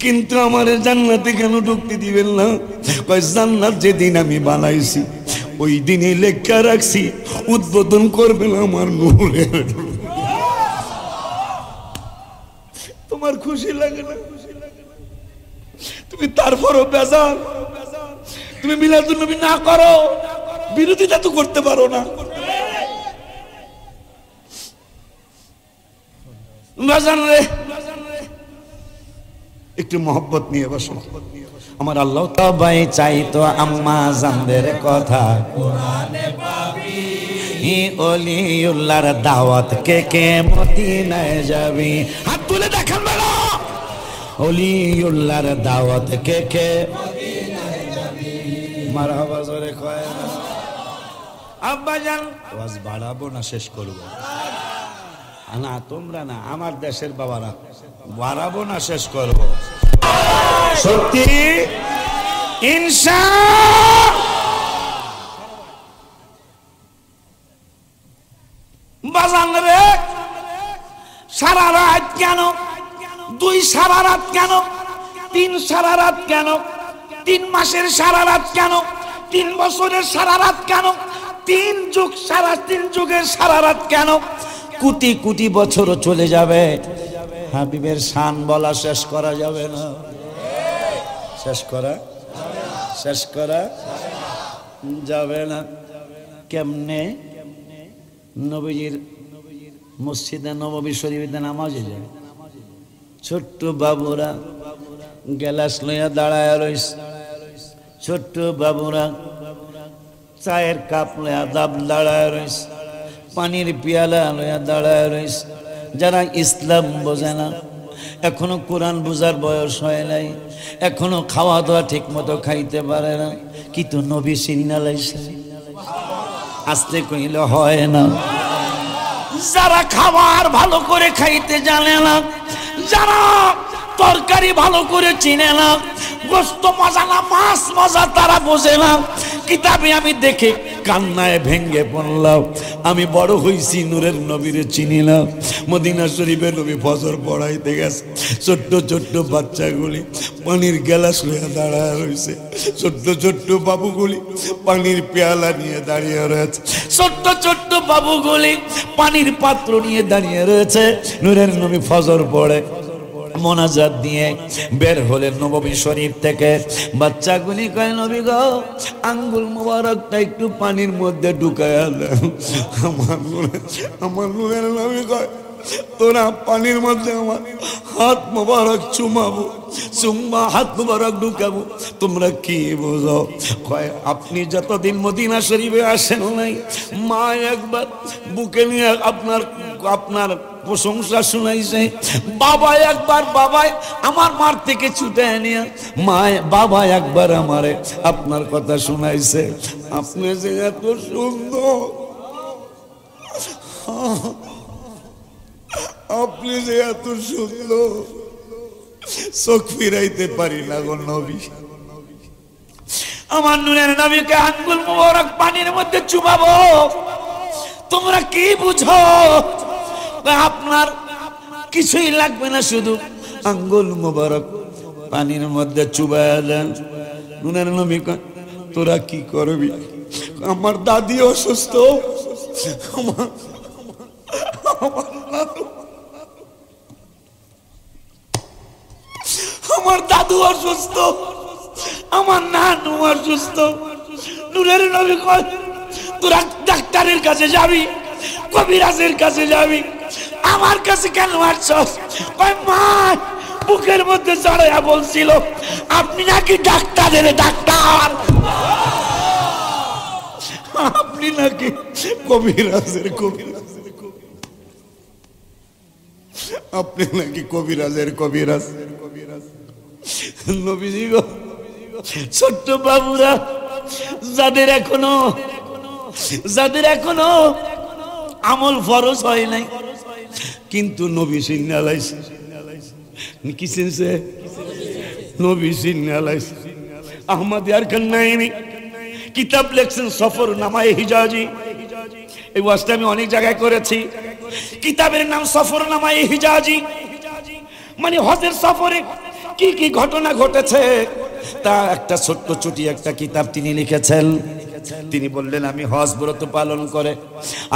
কিন্তু আমার জান্নাতে কেন ঢুকতে দিবেন না? কয় জান্নাত যেদিন আমি বানাইছি ওই দিনে লেখা রাখছি উদ্বোধন করবেন আমার নূরের। তোমার খুশি লাগে না? তুমি তারপরও বেজার, তুমি মিলাদুন নবী না করো, বিরোধিতা তো করতে পারো না। বেজান রে, একটু মহব্বত নিয়ে বসো। আমার আল্লাহ তবাই চাইতো আম্মা জানদের কথা, কোরআনে পাবি ওলিউল্লাহর দাওয়াত কে কে মদিনায় যাবি। হাত তুলে দেখান বেলা, ওলিউল্লাহর দাওয়াত কে কে মদিনায় যাবি। মারহাবা জোরে কয় না। আব্বা জান আওয়াজ বাড়াবো না শেষ করব না? তোমরা না, আমার দেশের বাবারা, বাড়াবো না শেষ করব। সত্যি ইনশাআল্লাহ। বাজান রে, সারা রাত কেন 2 সারা রাত কেন, 3 সারা রাত কেন, 3 মাসের সারা রাত কেন, 3 বছরের সারা রাত কেন, 3 যুগের সারা রাত কেন? কোটি কোটি বছরও চলে যাবে, হাবিবের শান বলা শেষ করা যাবে না। শেষ করা যাবে না। কেমনে? নবীজির মসজিদে নববী শরীফে নামাজে যায়, ছোট্ট বাবুরা গ্যালাস লইয়া দাঁড়ায় রইছে, ছোট্ট বাবুরা চায়ের কাপ লইয়া দাঁড়ায় রইছে, পানির পিয়ালা লইয়া দাঁড়ায় রইছে। যারা ইসলাম বোঝে না, এখনো কোরআন বোঝার বয়স হয় নাই, এখনো খাওয়া দাওয়া ঠিক মতো খাইতে পারে না, কিন্তু নবী সিরিনা লাইছে, আসতে কইলে হয় না। যারা খাবার ভালো করে খাইতে জানে না, যারা তরকারি ভালো করে চিনে না, গোস্ত মজা না মাছ মজা তারা বোঝে না। কিতাবে আমি দেখে কান্নায় ভেঙ্গে পড়লাম। আমি বড় হইছি নূরের নবীরে চিনি না। মদিনা শরীফে নবী ফজর পড়াইতে গেছে, ছোট্ট ছোট্ট বাচ্চাগুলি পানির গ্লাস লইয়া দাঁড়ায় রয়েছে, ছোট্ট ছোট্ট বাবুগুলি পানির পেয়ালা নিয়ে দাঁড়িয়ে রয়েছে, ছোট্ট ছোট্ট বাবুগুলি পানির পাত্র নিয়ে দাঁড়িয়ে রয়েছে। নূরের নবী ফজর পড়ে মোনাজাত দিয়ে বের হলেন নববী শরীফ থেকে। বাচ্চাগুলি কয়, নবী গো, আঙ্গুল মোবারকটা একটু পানির মধ্যে ঢুকায়া দাও। আমার নূরের নবী কয়, তোরা পানির মধ্যে আমার হাত মোবারক চুমাবো, চুম্মা হাত মোবারক ঢুকাবো, তোমরা কি বোঝো? কয়, আপনি যতদিন মদিনা শরীফে আসেন নাই, মা একবার বুকে নিয়ে আপনার প্রশংসা শুনাইছে, বাবা একবার আমার মার থেকে ছুটে নিয়ে বাবা একবার আমারে আপনার কথা শুনাইছে। আপনি যে এত সুন্দর, আপনি যে এত সুন্দর, চোখ ফিরাইতে পারি না গো নবী। আমার নূরের নবীকে আঙ্গুল মোবারক পানির মধ্যে চুবাবো, তোমরা কি বুঝো? আপনার কিছুই লাগবে না, শুধু আঙ্গুল মোবারক পানির মধ্যে চুবাইয়া দেন। নূরের নবী কয়, তোরা কি করবি? আমার দাদি অসুস্থ, আমার দাদু অসুস্থ, আমার নানু অসুস্থ। নূরের নবী কয়, তোরা ডাক্তারের কাছে যাবি, কবিরাজের কাছে যাবি, আমার কাছে কেন আসছস? কয়, মা বুকের মধ্যে চড়াইয়া বলছিল আপনি নাকি ডাক্তারের ডাক্তার, আপনি নাকি কবিরাজের কবিরাজ, আপনি নাকি কবিরাজের কবিরাজ। নবীজি গো, ছোট্ট বাবুরা যাদের এখনো আমল ফরজ হয় নাই, কিন্তু নবী সিন্না লাইছে, কি চিনছে? নবী সিন্না লাইছে। আহমদ ইয়ার কান্নাইনি কিতাব লেখছেন সফরনামায়ে হিজাজি। এই ওয়াজটা আমি অনেক জায়গায় করেছি। কিতাবের নাম সফরনামায়ে হিজাজি, মানে হজের সফরে কি কি ঘটনা ঘটেছে তা একটা ছোট্ট চুটি একটা কিতাব তিনি লিখেছেন। তিনি বললেন, আমি হজ ব্রত পালন করে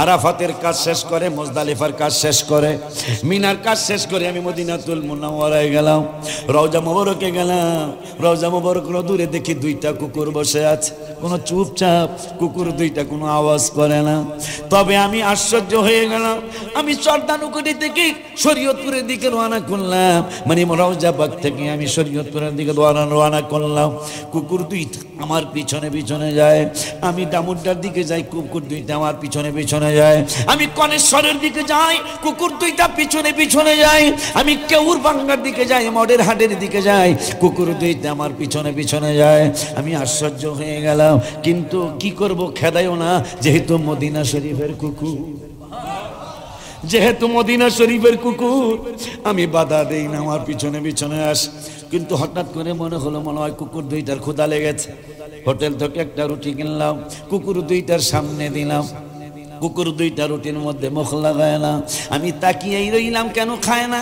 আরাফাতের কাজ শেষ করে, মুজদালিফার কাজ শেষ করে, মিনার কাজ শেষ করে আমি মদিনাতুল মুনাওয়ারায় গেলাম, রওজা মুবারকে গেলাম। রওজা মুবারক দূরে দেখি 2টা কুকুর বসে আছে, কোনো চুপচাপ কুকুর 2টা, কোনো আওয়াজ করে না। তবে আমি আশ্চর্য হয়ে গেলাম। আমি চর্দানুকুটি থেকে শরীয়তপুরের দিকে রওনা করলাম, মানে রওজা বাগ থেকে আমি শরীয়তপুরের দিকে রওনা করলাম। কুকুর 2টা আমার পিছনে পিছনে যায়, আমি ডামুড্ডার দিকে যাই, কুকুর 2টা আমার পিছনে পিছনে যায়। আমি কনেশ্বরের দিকে যাই, কুকুর 2টা পিছনে পিছনে যায়। আমি কেউর বাংলার দিকে যাই, মডের হাটের দিকে যাই, কুকুর 2টা আমার পিছনে পিছনে যায়। আমি আশ্চর্য হয়ে গেলাম, কিন্তু কি করব, খেদাইও না, যেহেতু মদিনা শরীফের কুকুর, যেহেতু মদিনা শরীফের কুকুর, আমি বাধা দেই না, আমার পিছনে পিছনে আস। কিন্তু হঠাৎ করে মনে হলো, মনে হয় কুকুর 2টার ক্ষুধা লেগেছে। হোটেল থেকে একটা রুটি কিনলাম, কুকুর 2টার সামনে দিলাম। কুকুর দুইটা রুটির মধ্যে মুখ লাগায় না। আমি তাকিয়েই রইলাম, কেন খায় না,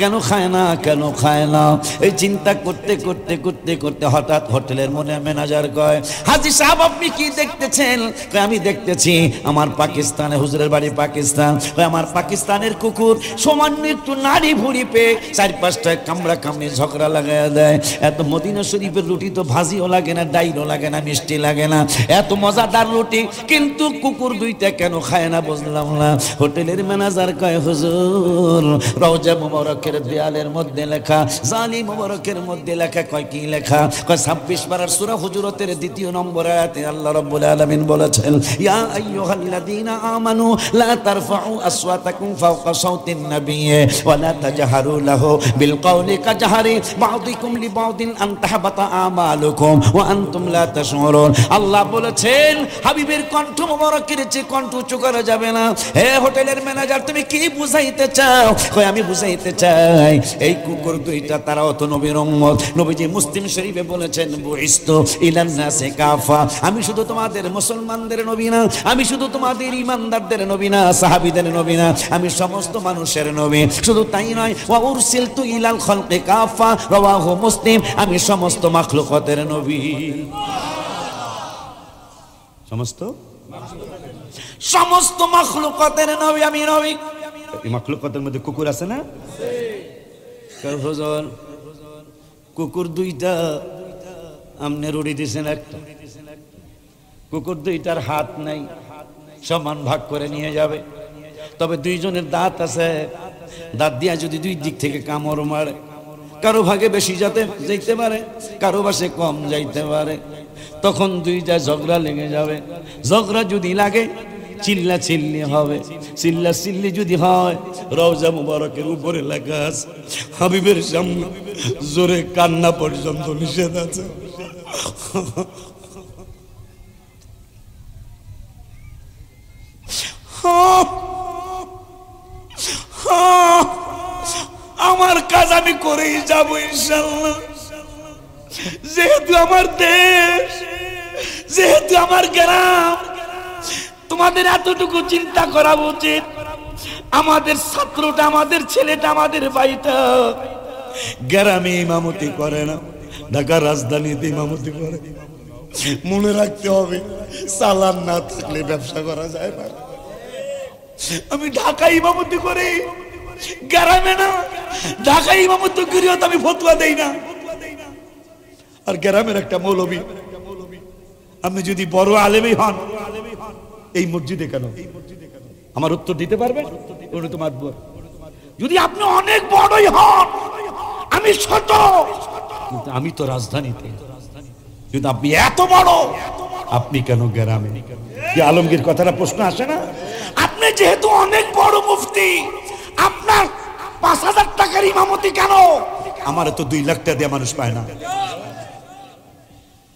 কেন খায় না, কেন খায় না। এই চিন্তা করতে করতে করতে করতে হঠাৎ হোটেলের মনে ম্যানেজার কয়, হাজী সাহেব আপনি কি দেখতেছেন? আমি দেখতেছি আমার পাকিস্তানে, হুজুরের বাড়ি পাকিস্তান, আমার পাকিস্তানের কুকুর সামান্য একটু নাড়ি ভুড়ি পেয়ে 4-5টা কামড়া কামড়ি ঝগড়া লাগাইয়া দেয়। এত মদিনা শরীফের রুটি তো ভাজিও লাগে না, ডাইলও লাগে না, মিষ্টি লাগে না, এত মজাদার রুটি, কিন্তু কুকুর দুইটা কেন খায় না বুঝলাম না। হোটেলের ম্যানেজার কয়, হুজুর রওজা মুবারকের দেয়ালের মধ্যে লেখা, জালি মুবারকের মধ্যে লেখা। কয় কি লেখা? কয় 26 পারার সূরা হুজুরাতের 2 নম্বর আয়াতে আল্লাহ রাব্বুল আলামিন বলেছেন, ইয়া আইয়ুহাল্লাযীনা আমানু লা তারফাউ আসওয়াতাকুম ফাওকা সাওতিন নাবিয়্যি ওয়া লা তাজহারু লাহু বিল কওলি কাজহারি বা'দিকুম লিবা'দিন আন তাহবাতা আমালুকুম ওয়া আনতুম লা তাশউরুন। আল্লাহ বলেছেন হাবিবের কণ্ঠ মুবারকের চেয়ে কণ্ঠ উঁচু করা যাবে না। হে হোটেলের ম্যানেজার, তুমি কি বুঝাইতে চাও? কই আমি বুঝাইতে চাই এই কুকুর দুইটা তারাও তো নবীর উম্মত। নবীজি মুসলিম শরীফে বলেছেন, বুইস্তু ইলান নাসি কাফা, আমি শুধু তোমাদের মুসলমানদের নবী না, আমি শুধু তোমাদের ঈমানদারদের নবী না, সাহাবীদের নবী না, আমি সমস্ত মানুষের নবী। শুধু তাই নয়, ওয়া উরসিলতু ইলাল খালকি কাফা, রাওয়াহু মুসলিম, আমি সমস্ত মাখলুকাতের নবী। সমস্ত মাখলুকাতের নবী আমি নবী। এই মাখলুকাতের মধ্যে কুকুর আছে না? হুজুর কুকুর দুইটা আমনে রুড়ি দিয়েছেন, একটা কুকুর দুইটার হাত নাই, সমান ভাগ করে নিয়ে যাবে, তবে দুইজনের দাঁত আছে, দাঁত দিয়া যদি দুই দিক থেকে কামড় মারে, কারো ভাগে বেশি যাইতে পারে, কারো বাসে কম যাইতে পারে, তখন দুইটা ঝগড়া লেগে যাবে। ঝগড়া যদি লাগে চিল্লা চিল্লি হবে, চিল্লা চিল্লি যদি হয়, রওজা মুবারকের উপরে লেখা আছে হাবিবের সামনে জোরে কান্না পর্যন্ত নিষেধ আছে। আমার কাজ আমি করেই যাব ইনশাআল্লাহ। যেহেতু আমার দেশ, যেহেতু আমার গ্রাম, তোমাদের এতটুকু চিন্তা করা উচিত, আমাদের ছাত্রটা, আমাদের ছেলেটা, আমাদের ভাইটা গ্রামে ইমামতি করে না, ঢাকার রাজধানীতে ইমামতি করে। মনে রাখতে হবে, চালান না থাকলে ব্যবসা করা যায় না। আমি ঢাকায় ইমামতি করি, গ্রামে না। ঢাকায় ইমামতি করিও তো আমি ফতোয়া দেই না। আর গ্রামের একটা মৌলবী, আপনি যদি বড় আলেমই হন, এই মসজিদে কেন? আমার উত্তর দিতে পারবেন? যদি আপনি অনেক বড়ই হন, আমি ছোট, কিন্তু আমি তো রাজধানীতে। কিন্তু আপনি এত বড়, আপনি কেন গ্রামে? কি আলমগীর কথাটা প্রশ্ন আসে না? আপনি যেহেতু অনেক বড় মুফতি, আপনার 5,000 টাকার ইমামতি কেন? আমার তো 2 লাখ টাকা দিয়ে মানুষ পায় না।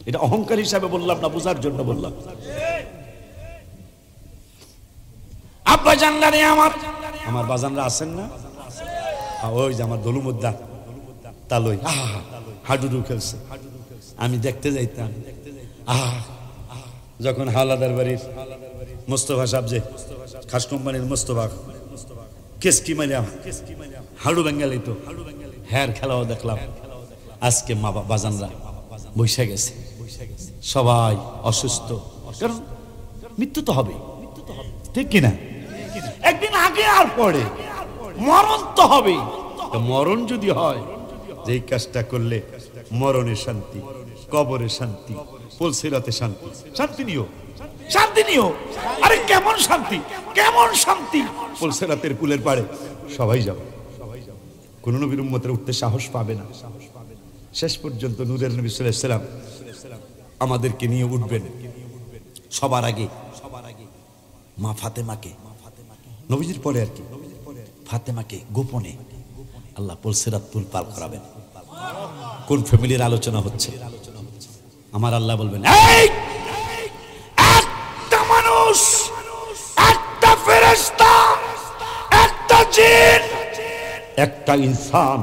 এটা অহংকার হিসাবে বললাম না, বোঝার জন্য বললাম। আব্বা জানলারে আমার বাজানরা আছেন না? ওই যে আমার দলুমুদ্দা তালই হাডুডু খেলছে, আমি দেখতে যাইতাম। যখন হাওলাদার বাড়ির মোস্তফা সাহেব, যে খাস কোম্পানির মোস্তফা, কেসকি মাইলাম হাডু বেঙ্গালি, তো হ্যার খেলাও দেখলাম। আজকে মা বাজানরা বৈশা গেছে, সবাই অসুস্থ, কারণ মৃত্যু তো হবে, ঠিক কিনা? একদিন আগে আর পরে মরণ তো হবে। মরণ যদি হয়, যে কাজটা করলে মরণের শান্তি, কবরের শান্তি, পুলসিরাতে শান্তি, শান্তি নিও, শান্তি নিও। আরে কেমন শান্তি, কেমন শান্তি! পুলসিরাতের পুলের পাড়ে সবাই যাবে, কোন নবীর উম্মতের উঠতে সাহস পাবে না। শেষ পর্যন্ত নূরের নবী সাল্লাল্লাহু আলাইহি ওয়াসাল্লাম আমাদেরকে নিয়ে উঠবেন। সবার আগে মা ফাতেমাকে, নবীজির পরে আর কি, ফাতেমাকে গোপনে আল্লাহ পুলসিরাত পুল পার করাবেন। কোন ফ্যামিলির আলোচনা হচ্ছে? আমার আল্লাহ বলবেন, এই একটা মানুষ, একটা ফেরেশতা, একটা জিন, একটা ইনসান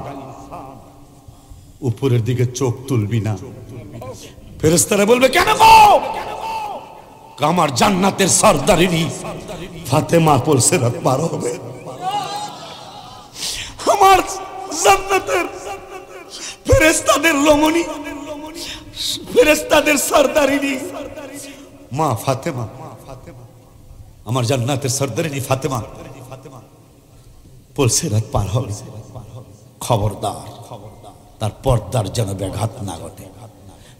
উপরের দিকে চোখ তুলবি না। ফেরেশতারা বলবে, কেন গো? আমার জান্নাতের সরদারিনী ফাতেমা পুলসিরাত পার হবে। আমার জান্নাতের ফেরেশতাদের রমণী, ফেরেশতাদের সরদারিনী মা ফাতেমা, আমার জান্নাতের সরদারিনী ফাতেমা পুলসিরাত পার হবে। খবরদার তার পর্দার যেন ব্যাঘাত না ঘটে।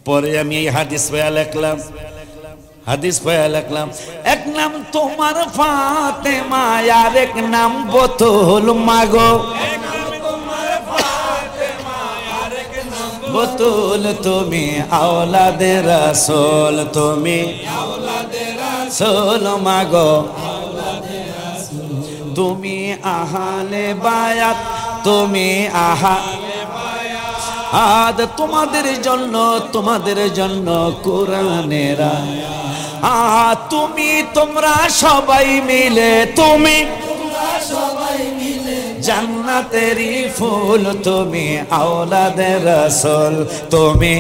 পরে আমি এই হাদিস পড়ে লিখলাম, হাদিস পড়ে লিখলাম, এক নাম তোমার ফাতেমা আর এক নাম বোতল মাগো, বোতল তুমি আওলাদে রাসূল, তুমি রাসূল মাগো, তুমি আহলে বায়াত, তুমি আদ তোমাদের জন্য কোরআনের তুমি তোমরা সবাই মিলে, তুমি জান্নাতেরই ফুল, তুমি আওলাদে রাসূল, তুমি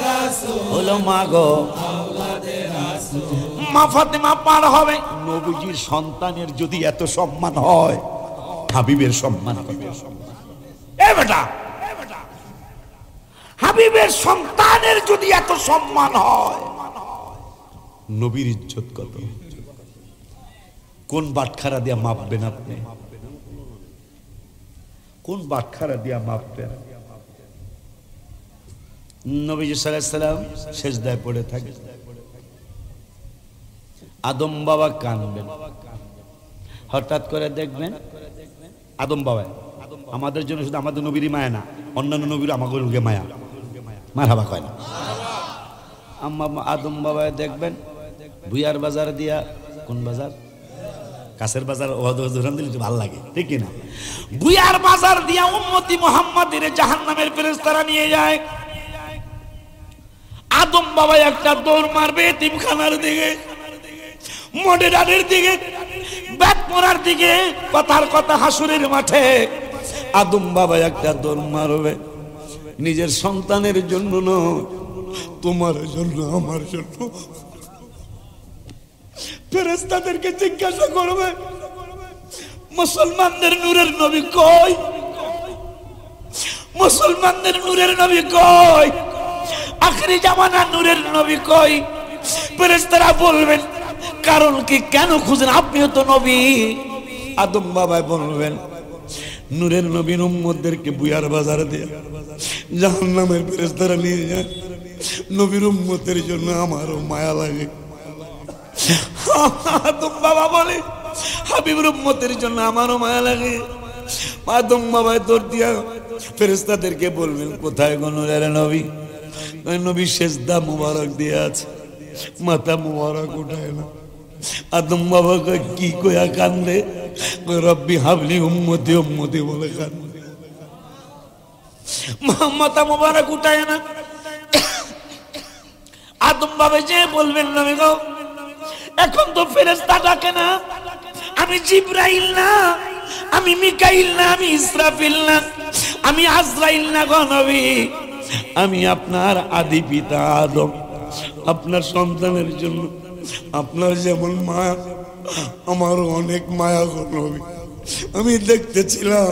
রাসূল মাগো। মা ফাতেমা পার হবে। নবীজির সন্তানের যদি এত সম্মান হয়, হাবিবের সম্মান কত? এ বেটা, হাবিবের সন্তানের যদি এত সম্মান হয়, নবীর ইজ্জত কত? কোন বাটখারা দিয়া মাপবেন আপনি? কোন বাটখারা দিয়া মাপবেন? নবীজি সাল্লাল্লাহু আলাইহি সাল্লাম সেজদায় পড়ে থাকে, আদম বাবা কাঁদবেন। হঠাৎ করে দেখবেন আদম বাবা আমাদের জন্য শুধু আমাদের নবীরই মায়া না, অন্যান্য নবীর আমাকে মায়া, মারহাবা কয় না। আদম বাবা দেখবেন ভুইয়ার বাজার দিয়া, কোন বাজার? কাছের বাজার, ওয়াদুরান দিলে ভালো লাগে, ঠিক কিনা? ভুইয়ার বাজার দিয়া উম্মতি মুহাম্মাদের জাহান্নামের ফেরেশতারা নিয়ে যায়। আদম বাবা একটা দৌড় মারবে এতিমখানার দিকে, মডেরানের দিকে, বেতমোরার দিকে, কথার কথা হাসুরের মাঠে। আদম বাবা একটা দৌড় মারবে, নিজের সন্তানের জন্য নয়, তোমার জন্য, আমার জন্য। ফেরেশতাদেরকে জিজ্ঞাসা করবে, মুসলমানদের নূরের নবী কই? মুসলমানদের নূরের নবী কই? আখেরি জামানার নূরের নবী কই? ফেরেশতারা বলবেন, কারণ কি, কেন খুঁজেন? আপনিও তো নবী। আদম বাবা বলবেন, নূরের নবীর উম্মতদেরকে বুয়ার বাজারে দিয়ে জাহান্নামের ফেরেশতারা নিয়ে যায়, নবীর উম্মতের জন্য আমারও মায়া লাগে। আদম বাবা বলে, হাবিবের উম্মতের জন্য আমারও মায়া লাগে। আদম বাবা দৌড় দিয়া ফেরেশতাদেরকে বলবেন, কোথায় গো নূরের নবী? নবী সেজদা মুবারক দিয়ে আছে, মাথা মুবারক উঠায় না। আদম বাবা কি কয়া কান্দে? রব্বি হাবলি উম্মতি উম্মতি বলে কান্দে, মাথা মুবারক উঠায় না। আদম বাবা যে বলবেন, নবী গো এখন তো ফেরেশতা ডাকে না, আমি জিবরাইল না, আমি মিকাইল না, আমি ইসরাফিল না, আমি আজরাইল না গো নবী, আমি আপনার আদি পিতা আদম। আপনার সন্তানের জন্য আপনার যেমন মায়া, আমারও অনেক মায়া গো নবী। আমি দেখতেছিলাম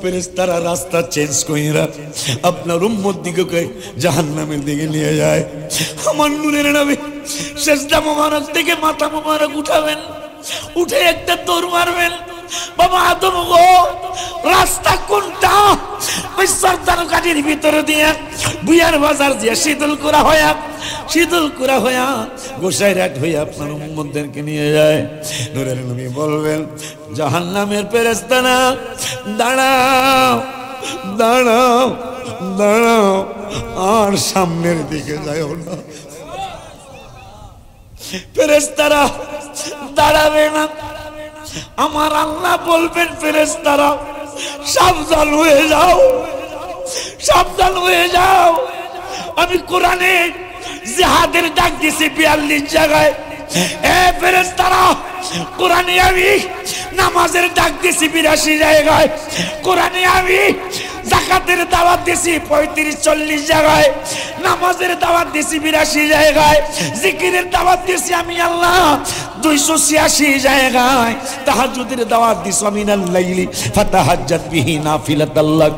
ফেরেশতারা রাস্তা চেঞ্জ কইরা আপনার উম্মত দিকে জাহান্নামের দিকে নিয়ে যায়। আমার নূরের নবী সেজদা মোবারক থেকে মাথা মোবারক উঠাবেন, উঠে একটা দৌড় মারবেন, বাবা আদম গো রাস্তা কোনটা? ওই সরদার গাড়ির ভিতরে দিয়ে বুয়ার বাজার দিয়ে শীতল করা হইয়া গোসাইরহাট হইয়া আপনার উম্মতদেরকে নিয়ে যায়। নূরের নবী বলবেন, জাহান্নামের ফেরেশতারা দাঁড়াও দাঁড়াও দাঁড়াও, আর সামনের দিকে যাও না। ফেরেশতারা দাঁড়াবে না। আমার আল্লাহ বলবেন, ফেরেশতারা সাবধান হয়ে যাও, সাবধান হয়ে যাও। আমি কোরআনে জিহাদের ডাক দিছি 42 জায়গায়। এ ফেরেশতারা, কোরআনে আমি নামাজের ডাক দিছি 82 জায়গায়। কোরআনে আমি যাকাতের দাওয়াত দিছি 35-40 জায়গায়, নামাজের দাওয়াত দিছি 82 জায়গায়, জিকিরের দাওয়াত দিছি আমি আল্লাহ 286 জায়গায়, তাহাজ্জুদের দাওয়াত দিছি মিনাল লাইলি ফাতাহাজ্জাত বিহি নাফিলাতাল লাক,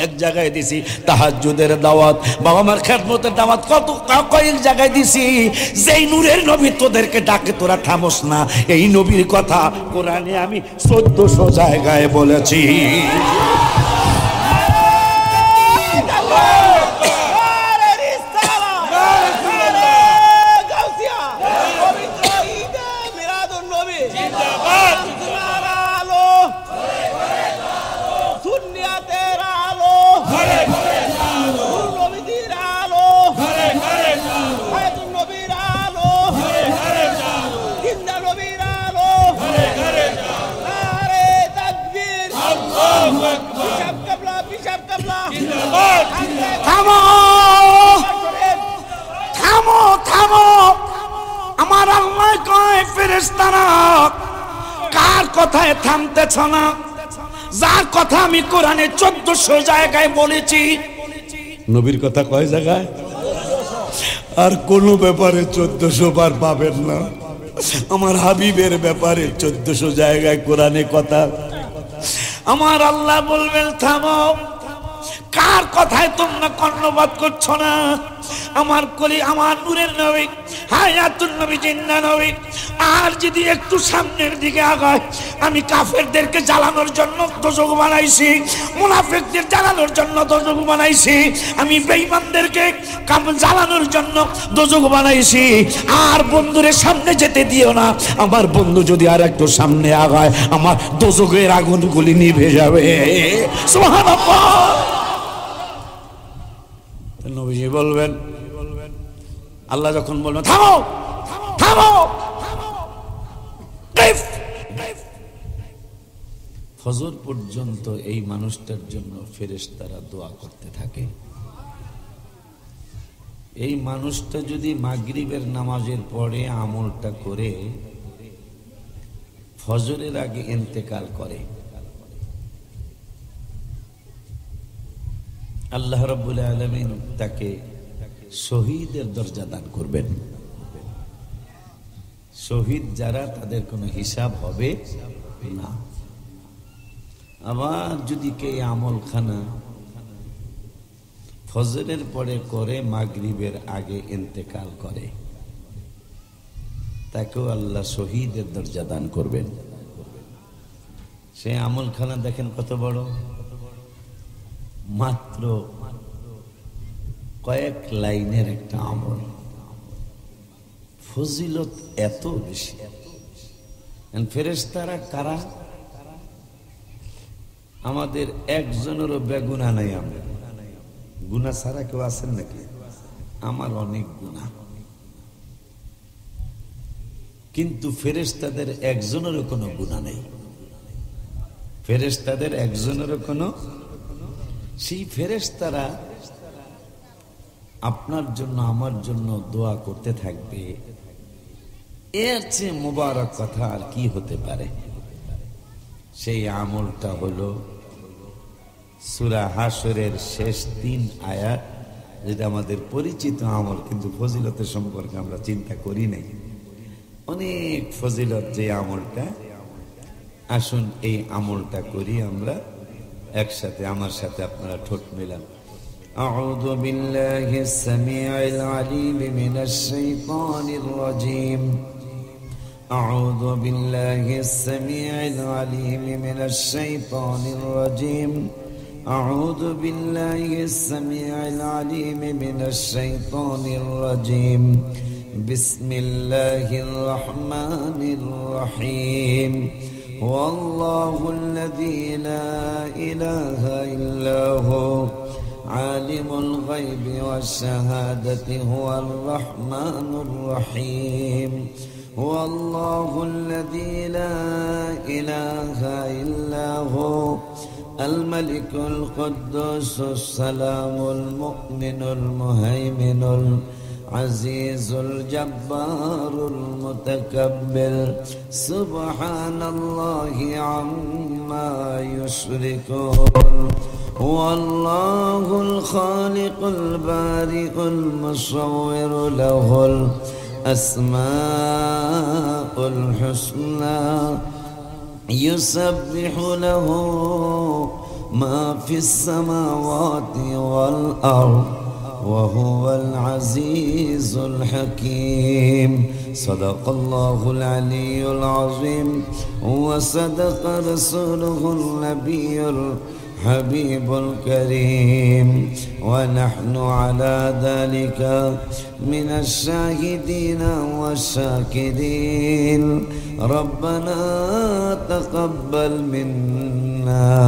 এক জায়গায় দিছি তাহাজ্জুদের দাওয়াত, বাবা মার খেদমতের দাওয়াত কত কয়েক জায়গায় দিছি। যেই নূরের নবী তোদেরকে ডাকে তোরা থামোস না, এই নবীর কথা কোরআনে আমি 1400 জায়গায় বলেছি। থামো থামো থামো, আমার আল্লাহ কয় ফেরেশতারা কার কথায় থামতেছ না? যার কথা আমি কোরআনে 1400 জায়গায় বলেছি। নবীর কথা কয় জায়গায়? আর কোন ব্যাপারে 1400 বার পাবেন না। আমার হাবিবের ব্যাপারে 1400 জায়গায় কোরআনে কথা। আমার আল্লাহ বলবেন থামো, কার কথায় তোমরা কর্ণপাত করছো না? আমার কলি আমার নূরের নবী হায়াতুন নবী জিন্দা নবী। আর যদি একটু সামনের দিকে আগায়, আমি কাফেরদেরকে জ্বালানোর জন্য দোজখ বানাইছি, মুনাফিকদের জ্বালানোর জন্য দোজখ বানাইছি, আমি বেঈমানদেরকে জ্বালানোর জন্য দোজখ বানাইছি। আর বন্ধুরে সামনে যেতে দিও না, আমার বন্ধু যদি আর একটু সামনে আগায় আমার দোজখের আগুনগুলি নিভে যাবে। সুবহানাল্লাহ। নবীজি বলবেন, আল্লাহ যখন বলবেন থামো থামো, ফজর পর্যন্ত এই মানুষটার জন্য ফেরেশতারা দোয়া করতে থাকে। এই মানুষটা যদি মাগরিবের নামাজের পরে আমলটা করে ফজরের আগে ইন্তেকাল করে, আল্লাহ রাব্বুল আলামিন তাকে শহীদের দরজা দান করবেন। শহীদ যারা তাদের কোনো হিসাব হবে না। আবার যদি কে আমলখানা ফজরের পরে করে মাগরিবের আগে ইন্তেকাল করে, তাকেও আল্লাহ শহীদের দরজা দান করবেন। সেই আমলখানা দেখেন কত বড়, মাত্র কয়েক লাইনের একটা আমল, ফজিলত এত বেশি। ফেরেশতারা কারা? আমাদের একজনেরও বেগুনা নাই। আমরা গুনাহ ছাড়া কেউ আছেন নাকি? আমার অনেক গুনাহ, কিন্তু ফেরেশতাদের একজনেরও কোনো গুনাহ নেই। ফেরেশতাদের একজনেরও কোনো, সেই ফেরেশতারা আপনার জন্য আমার জন্য দোয়া করতে থাকবে। এর চেয়ে মুবারক কথা আর কি হতে পারে? সেই আমলটা হলো সূরা হাশরের শেষ 3 আয়াত, যেটা আমাদের পরিচিত আমল, কিন্তু ফজিলতের সম্পর্কে আমরা চিন্তা করি নাই। অনেক ফজিলত যে আমলটা। আসুন এই আমলটা করি আমরা একসাথে। আমার সাথে আপনারা ঠোঁট মেলান। أعوذ بالله السميع العليم من الشيطان الرجيم. أعوذ بالله السميع العليم من الشيطان الرجيم. أعوذ بالله السميع العليم من الشيطان الرجيم. بسم الله الرحمن الرحيم. والله الذي لا إله إلا هو عالم الغيب والشهادة هو الرحمن الرحيم. والله الذي لا إله إلا هو الملك القدوس السلام المؤمن المهيمن العزيز الجبار المتكبر سبحان الله عما يشركون. هو هو الله الخالق البارئ المصور له الأسماء الحسنى يسبح له ما في السماوات والأرض وهو العزيز الحكيم. صدق الله العلي العظيم وصدق رسوله النبي الحبيب الكريم، ونحن على ذلك من الشاهدين والشاكرين. ربنا تقبل منا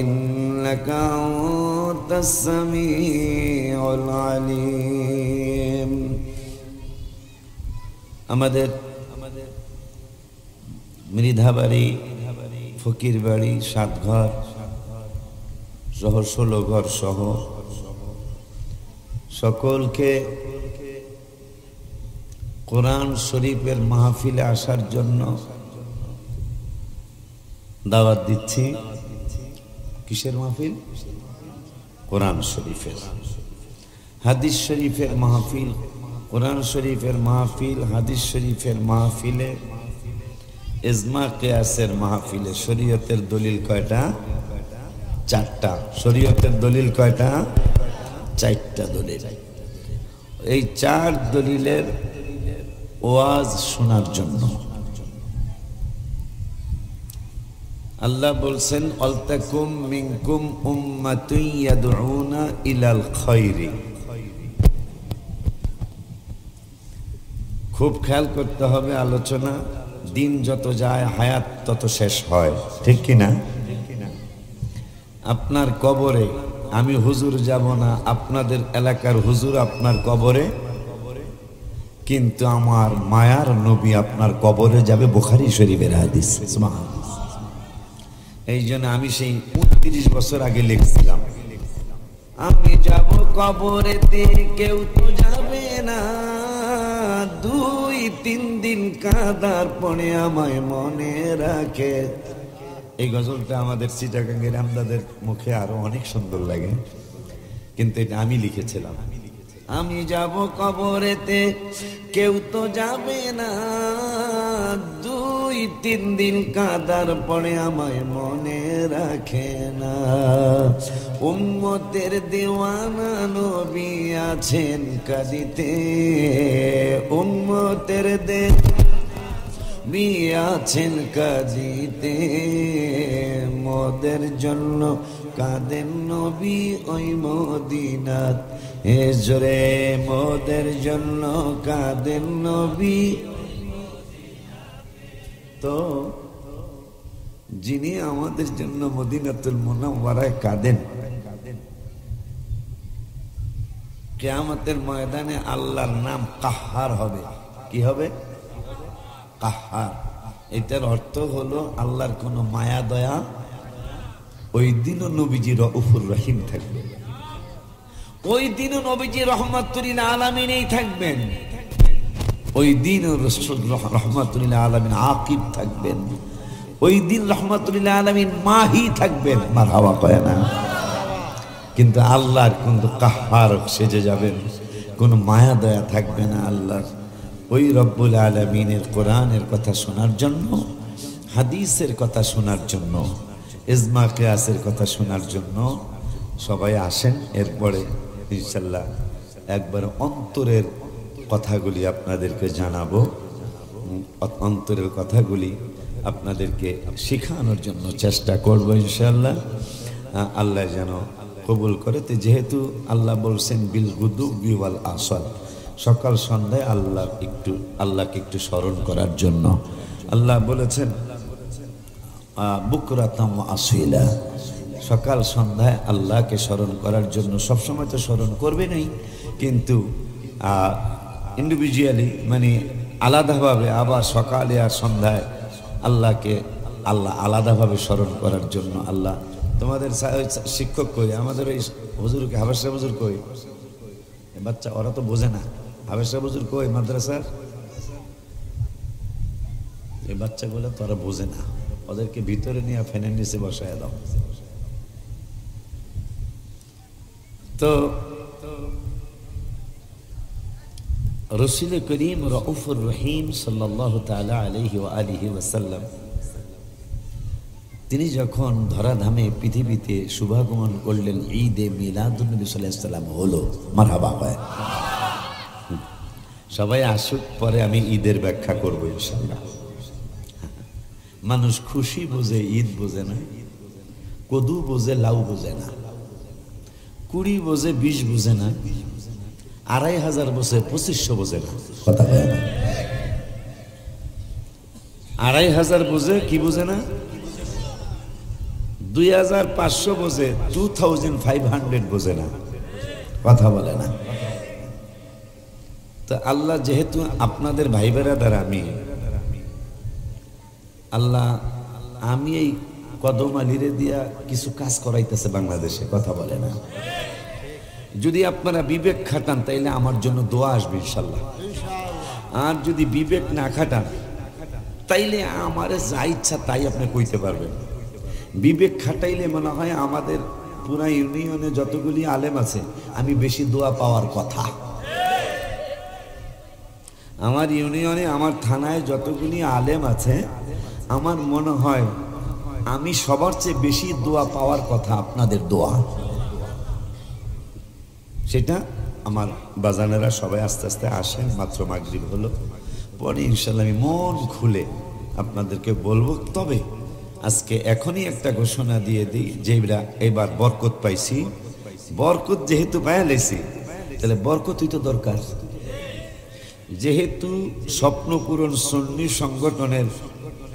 إنك أنت السميع العليم. আমাদের মৃধাবাড়ি ফকির বাড়ি 7 ঘর সহ 16 ঘর সহ সকলকে কোরআন শরীফের মাহফিলে আসার জন্য দাওয়াত দিচ্ছি। কিসের মাহফিল? কোরআন শরীফের, হাদিস শরীফের মাহফিল। কোরআন শরীফের মাহফিল, হাদিস শরীফের মাহফিলে, ইজমা কিয়াসের মাহফিলে। শরীয়তের দলিল কয়টা? 4টা। শরীয়তের দলিল কয়টা? 4টা দলিল। এই 4 দলিলের ওয়াজ শোনার জন্য আল্লাহ বলছেন, আলতাকুম মিনকুম উম্মাতুন ইয়াদউনা ইলাল খায়রি। খুব খেয়াল করতে হবে আলোচনা। দিন যত যায় হায়াত তত শেষ হয়, ঠিক কিনা? আপনার কবরে আমি হুজুর যাব না, আপনাদের এলাকার হুজুর আপনার কবরে, কিন্তু আমার মায়ার নবী আপনার কবরে যাবে। বুখারী শরীফের হাদিস। এই জন্য আমি সেই 29 বছর আগে লিখছিলাম, আমি যাব কবরেতে কেউ তো যাবে না, 2-3 দিন কাঁদার পরে আমায় মনে রাখে। এই গজলটা আমাদের চিটাগাঙ্গের আমদাদের মুখে আরো অনেক সুন্দর লাগে, কিন্তু এটা আমি লিখেছিলাম। আমি যাব কবরেতে কেউ তো যাবে না, 2-3 দিন কাঁদার পরে আমায় মনে রাখে না। উম্মতের দেওয়ানা নবী আছেন কাঁদিতে, উম্মতের নবী আছেন কাঁদিতে, মোদের জন্য কাঁদেন নবী ওই মদিনাত। এ জোরে মোদের জন্য কাঁদেন নবী। তো যিনি আমাদের জন্য মদিনাতুল মুনাওয়ারায় কাঁদেন, কিয়ামতের ময়দানে আল্লাহর নাম কাহ্হার হবে। কি হবে? কাহ্হার। এটার অর্থ হলো আল্লাহর কোনো মায়া দয়া। ওই দিনও নবীজি রউফুর রহিম থাকবে, ওই দিনও নবীজি রহমাতুল লিল আলামিনেই থাকবেন, ওই দিনও রাসূল রহমাতুল লিল আলামিন আকিব থাকবেন, ওই দিন রহমাতুল লিল আলামিন মাহি থাকবেন। মারহাবা কয় না? কিন্তু আল্লাহর কিন্তু কাহ্হার সেজে যাবেন, কোনো মায়া দয়া থাকবে না আল্লাহর। ওই রব্বুল আলামিনের কোরআনের কথা শোনার জন্য, হাদিসের কথা শোনার জন্য, ইজমা কিয়াসের কথা শোনার জন্য সবাই আসেন। এরপরে ইনশাল্লাহ একবার অন্তরের কথাগুলি আপনাদেরকে জানাবো, অন্তরের কথাগুলি আপনাদেরকে শেখানোর জন্য চেষ্টা করব ইনশাল্লাহ। আল্লাহ যেন কবুল করে। তো যেহেতু আল্লাহ বলছেন বিল গুদুবি ওয়াল আসাল, সকাল সন্ধ্যায় আল্লাহকে একটু স্মরণ করার জন্য। আল্লাহ বলেছেন বুকরাতাম ওয়া আসিলা, সকাল সন্ধ্যায় আল্লাহকে স্মরণ করার জন্য। সবসময় তো স্মরণ করবেনই, কিন্তু ইন্ডিভিজুয়ালি মানে আলাদাভাবে আবার সকালে আর সন্ধ্যায় আল্লাহকে আলাদাভাবে স্মরণ করার জন্য। আল্লাহ তোমাদের শিক্ষক কই, আমাদের ওই হুজুরকে হাবেশা হুজুর কই, বাচ্চা ওরা তো বোঝে না। হাবেশা হুজুর কই মাদ্রাসার, এই বাচ্চাগুলো তো ওরা বোঝে না, ওদেরকে ভিতরে নিয়ে ফ্যানের নিচে বসায় দাও। তো রসুল করিম রউফুর রহিম সাল্লাল্লাহু তাআলা আলাইহি ওয়া আলিহি ওয়াসাল্লাম তিনি যখন ধরাধামে পৃথিবীতে শুভাগমন করলেন, ঈদে মিলাদুন নবী সাল্লাল্লাহু আলাইহি ওয়াসাল্লাম হলো। মারহাবা হয়। সবাই আসুক, পরে আমি ঈদের ব্যাখ্যা করবো ইনশাআল্লাহ। মানুষ খুশি বোঝে, ঈদ বোঝে না। কদু বোঝে, লাউ বোঝে না। 20 বোঝে, 20 বোঝে না। 2500 বোঝে, 2500 বোঝে না। কথা বলে না। 2500 বোঝে, কি বোঝে না? 2500 বোঝে, 2500 বোঝে না। কথা বলে না। তো আল্লাহ যেহেতু আপনাদের ভাই বেরাদার, আমি এই কদম আলীরে দিয়া কিছু কাজ করাইতেছে বাংলাদেশে। কথা বলে না। যদি আপনারা বিবেক খাটান তাইলে আমার জন্য দোয়া আসবে ইনশাল্লাহ। আর যদি বিবেক না খাটান তাইলে আমার যা ইচ্ছা তাই আপনি কইতে পারবেন। বিবেক খাটাইলে মনে হয় আমাদের পুরা ইউনিয়নে যতগুলি আলেম আছে, আমি বেশি দোয়া পাওয়ার কথা। আমার ইউনিয়নে, আমার থানায় যতগুলি আলেম আছে, আমার মনে হয় আমি সবার চেয়ে বেশি দোয়া পাওয়ার কথা আপনাদের দোয়া। সেটা আমার বাজানেরা সবাই আস্তে আস্তে আসেন, মাত্র মাগরিব হলো, পরে ইনশাল্লাহ আমি মন খুলে আপনাদেরকে বলবো। তবে আজকে এখনই একটা ঘোষণা দিয়ে দিই যে এবার বরকত পাইছি। বরকত যেহেতু পাইয়া লেছি, তাহলে বরকতই তো দরকার। যেহেতু স্বপ্ন পূরণ সুন্নি সংগঠনের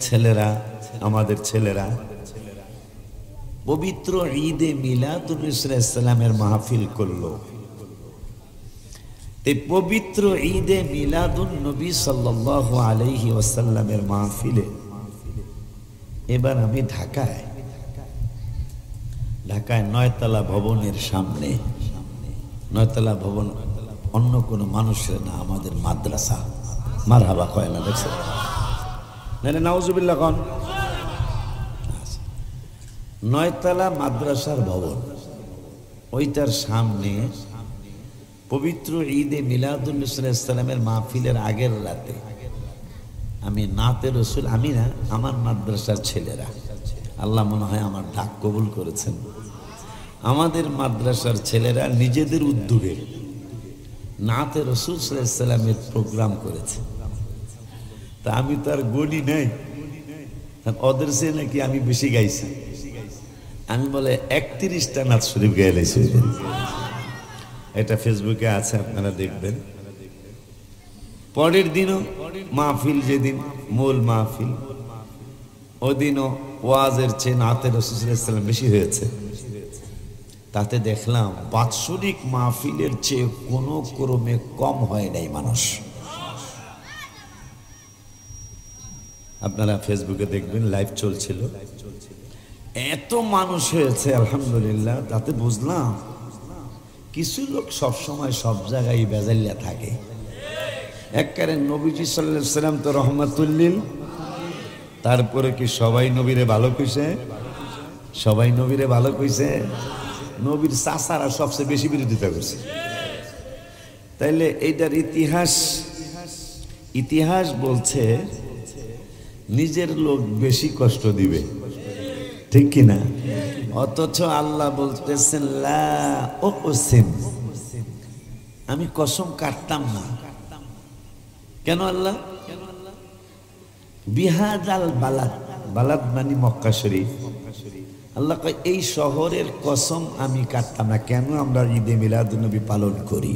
ছেলেরা, আমাদের ছেলেরা পবিত্র ঈদে মিলাদুন নবী সাল্লাল্লাহু আলাইহি ওয়াসাল্লামের মাহফিল করলো, এই পবিত্র ঈদে মিলাদুন নবী সাল্লাল্লাহু আলাইহি ওয়াসাল্লামের মাহফিলে এবার আমি ঢাকায় 9তলা ভবনের সামনে, 9তলা ভবন অন্য কোনো মানুষের না, আমাদের মাদ্রাসা। মারহাবা কয় না, দেখছেন? নাহলে নাউজুবিল্লাহ কন। 9তলা মাদ্রাসার ভবন, ওইটার সামনে পবিত্র ঈদে মিলাদুন নবী সাল্লাল্লাহু আলাইহি ওয়াসাল্লামের মাহফিলের আগের রাতে আমি নাতে রসুল, আমি না, আমার মাদ্রাসার ছেলেরা, আল্লাহ মনে হয় আমার ডাক কবুল করেছেন, আমাদের মাদ্রাসার ছেলেরা নিজেদের উদ্যোগে নাতে রসুল সাল্লাল্লাহু আলাইহি ওয়াসাল্লামের প্রোগ্রাম করেছে। তা আমি তো আর গণি নাই, ওদের চেয়ে নাকি আমি বেশি গাইছি। আমি বলে 31টা নাত শরীফ গায়ে লাইছি। এটা ফেসবুকে আছে, আপনারা দেখবেন। পরের দিনও মাহফিল, যেদিন মূল মাহফিল, ওদিনও ওয়াজের চেয়ে নাতে রাসূল সাল্লাল্লাহু আলাইহি ওয়াসাল্লাম বেশি হয়েছে। তাতে দেখলাম বাৎসরিক মাহফিলের চেয়ে কোনো ক্রমে কম হয় নাই মানুষ। আপনারা ফেসবুকে দেখবেন, লাইভ চলছিল, এত মানুষ হয়েছে আলহামদুলিল্লাহ। তাতে বুঝলাম কিছু লোক সবসময় সব জায়গায় বেজাল্লা থাকে। একবারে নবীজি সাল্লাল্লাহু আলাইহি ওয়াসাল্লাম তো রহমাতুল্লিল, তারপরে কি সবাই নবীরে ভালো কইছে? সবাই নবীরে ভালো কইছে? নবীর চাচারা সবচেয়ে বেশি বিরোধিতা করছে। তাইলে এইটার ইতিহাস বলছে নিজের লোক বেশি কষ্ট দিবে, ঠিক কিনা? অথচ আল্লাহ বলতেছেন লা উকসিম, আমি কসম কাটতাম না। কেন আল্লাহ? বিহাদাল বালাদ, বালাদ মানে মক্কা শরীফ। আল্লাহ কয় এই শহরের কসম আমি কাটতাম না। কেন? আমরা ঈদে মিলাদুন নবী পালন করি।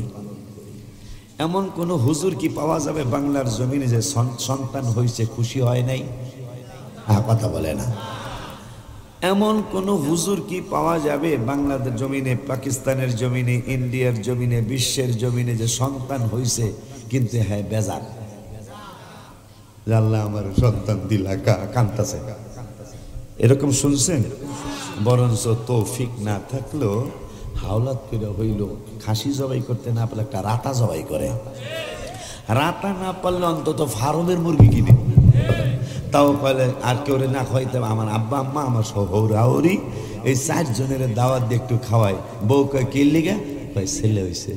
এমন কোন হুজুর কি পাওয়া যাবে বাংলার জমিনে যে সন্তান হয়েছে খুশি হয় নাই? কথা বলে না। এমন কোন হুজুর কি পাওয়া যাবে বাংলাদেশ জমিনে, পাকিস্তানের জমিনে, ইন্ডিয়ার জমিনে, বিশ্বের জমিনে যে সন্তান হয়েছে কিন্তু হ্যাঁ বেজার, আল্লাহ আমার সন্তান দিলা, কান্তাছে, এরকম শুনছেন? বরঞ্চ তৌফিক না থাকলেও হাওলাত করে হইল, খাসি জবাই করতে না পারলে একটা রাতা জবাই করে, রাতা না পারলে অন্তত ফার্মের মুরগি কিনে, তাও পারলে আর কেউ না খাওয়াইতে আমার আব্বা আম্মা আমার সহৌরাহরি এই 4 জনের দাওয়াত দিয়ে একটু খাওয়াই। বউ কয় কি লিগা? কয় ছেলে হইছে।